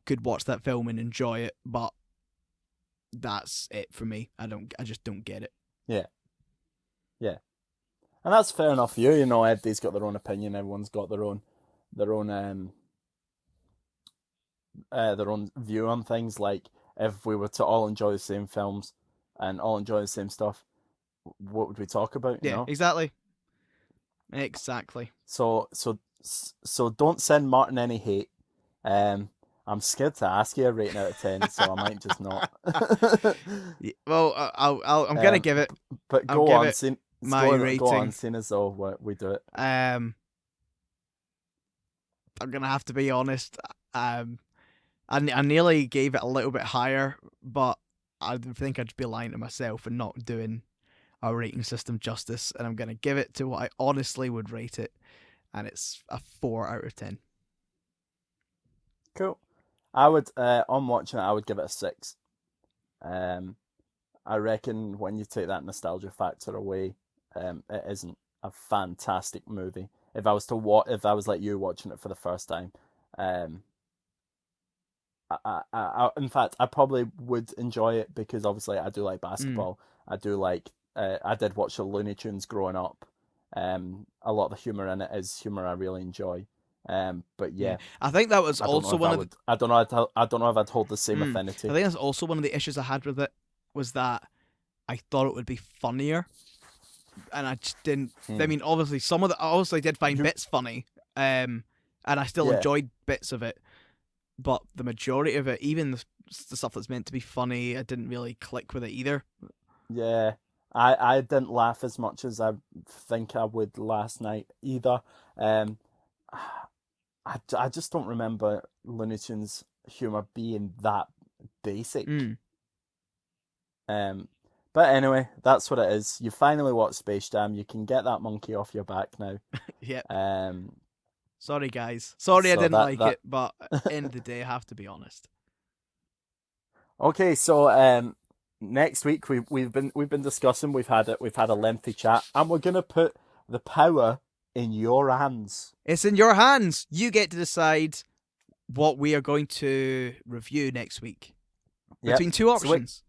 could watch that film and enjoy it, but that's it for me. I just don't get it. Yeah. Yeah. And that's fair enough for you. You know, everybody's got their own opinion. Everyone's got their own view on things. Like, if we were to all enjoy the same films and all enjoy the same stuff, what would we talk about? You Yeah, know. exactly. So don't send Martin any hate. I'm scared to ask you a rating out of 10, so I might just not. Yeah, well, I'm gonna give it. But I'll go give on, it seeing my rating. seeing as though we do it. I'm gonna have to be honest. I nearly gave it a little bit higher, but I think I'd be lying to myself and not doing our rating system justice. And I'm gonna give it to what I honestly would rate it, and it's a 4 out of 10. Cool. I would on watching it, I would give it a 6. I reckon when you take that nostalgia factor away, it isn't a fantastic movie. If I was like you watching it for the first time, in fact, I probably would enjoy it because obviously I do like basketball. I do like. I did watch the Looney Tunes growing up. A lot of the humor in it is humor I really enjoy. But yeah, I think that was I don't also know if I would. I don't know. I don't know if I'd hold the same I affinity. think that's also one of the issues I had with it was that I thought it would be funnier, and I just didn't. I mean, obviously, I obviously did find bits funny, and I still enjoyed bits of it, but the majority of it, even the stuff that's meant to be funny, I didn't really click with it either. Yeah, I didn't laugh as much as I think I would last night either. Um, I just don't remember Looney Tunes humor being that basic. But anyway, that's what it is. You finally watched Space Jam. You can get that monkey off your back now. Yep. Um, Sorry, guys. Sorry, I so didn't like it, but end of the day, I have to be honest. Okay, so next week we've been discussing. We've had a lengthy chat, and we're gonna put the power in your hands. It's in your hands. You get to decide what we are going to review next week. Between two options.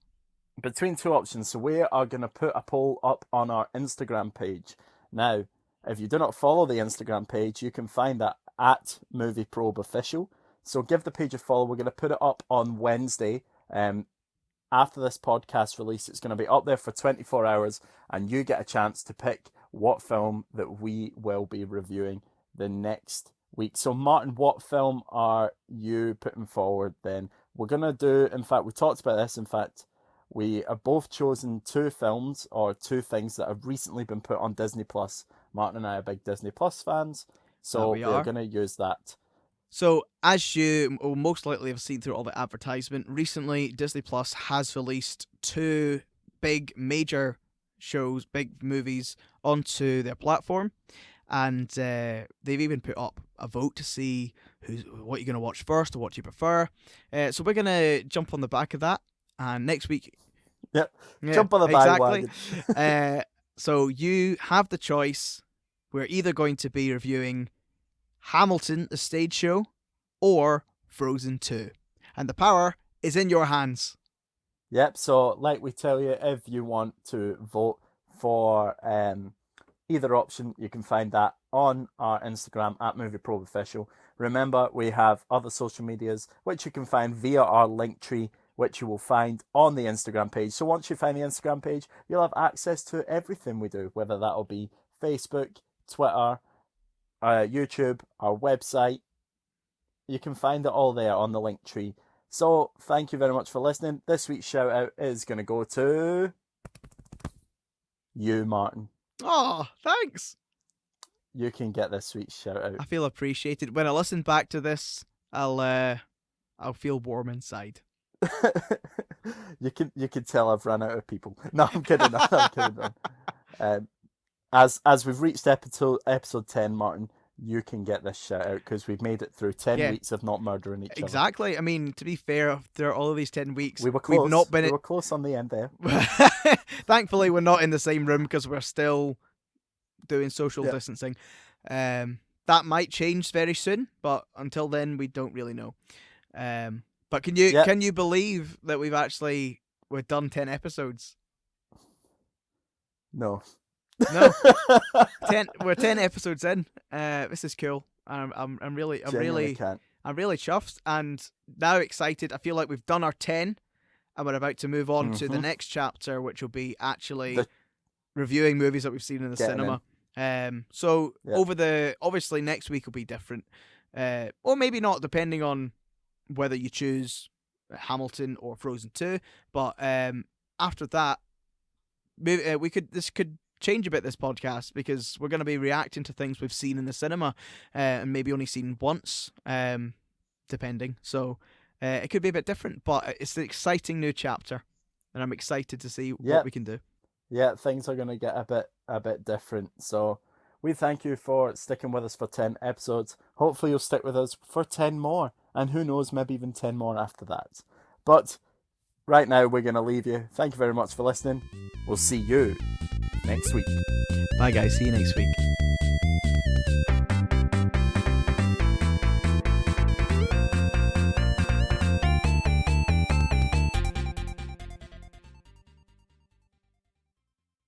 Between two options. So we are going to put a poll up on our Instagram page. Now, if you do not follow the Instagram page, you can find that at MovieProbeOfficial. So give the page a follow. We're going to put it up on Wednesday. After this podcast release, it's going to be up there for 24 hours, and you get a chance to pick what film that we will be reviewing the next week. So, Martin, what film are you putting forward then? We're going to do, in fact, we talked about this, in fact, we have both chosen 2 films or 2 things that have recently been put on Disney Plus. Martin and I are big Disney Plus fans, so we are going to use that. So, as you will most likely have seen through all the advertisement, recently Disney Plus has released 2 big major shows, big movies onto their platform, and they've even put up a vote to see what you're going to watch first or what you prefer. So we're going to jump on the back of that, and next week... Yep, jump on the bandwagon. So you have the choice. We're either going to be reviewing Hamilton, the stage show, or Frozen 2. And the power is in your hands. Yep, so like we tell you, if you want to vote for either option, you can find that on our Instagram at MovieProbeOfficial. Remember, we have other social medias, which you can find via our link tree, which you will find on the Instagram page. So once you find the Instagram page, you'll have access to everything we do, whether that'll be Facebook, Twitter, YouTube, our website, You can find it all there on the link tree. So thank you very much for listening. This week's shout out is going to go to you, Martin. Oh, thanks. You can get this week's shout out. I feel appreciated. When I listen back to this, I'll feel warm inside. You can tell I've run out of people. No, I'm kidding. I'm kidding. As we've reached episode 10, Martin, you can get this shout out because we've made it through 10 weeks of not murdering each other. Exactly. I mean, to be fair, after all of these 10 weeks, we were close. We've not been. We were close on the end there. Thankfully, we're not in the same room because we're still doing social distancing. That might change very soon, but until then, we don't really know. But can you believe that we've done 10 episodes? No. No. We're 10 episodes in. This is cool. I'm really chuffed and now excited. I feel like we've done our 10 and we're about to move on to the next chapter, which will be actually reviewing movies that we've seen in the cinema. Obviously next week will be different. Or maybe not, depending on whether you choose Hamilton or Frozen 2. But after that, this could change a bit, this podcast, because we're going to be reacting to things we've seen in the cinema and maybe only seen once, depending. So it could be a bit different, but it's an exciting new chapter, and I'm excited to see what we can do. Yeah, things are going to get a bit different. So we thank you for sticking with us for 10 episodes. Hopefully you'll stick with us for 10 more, and who knows, maybe even 10 more after that. But right now we're going to leave you. Thank you very much for listening. We'll see you next week. Bye guys, see you next week.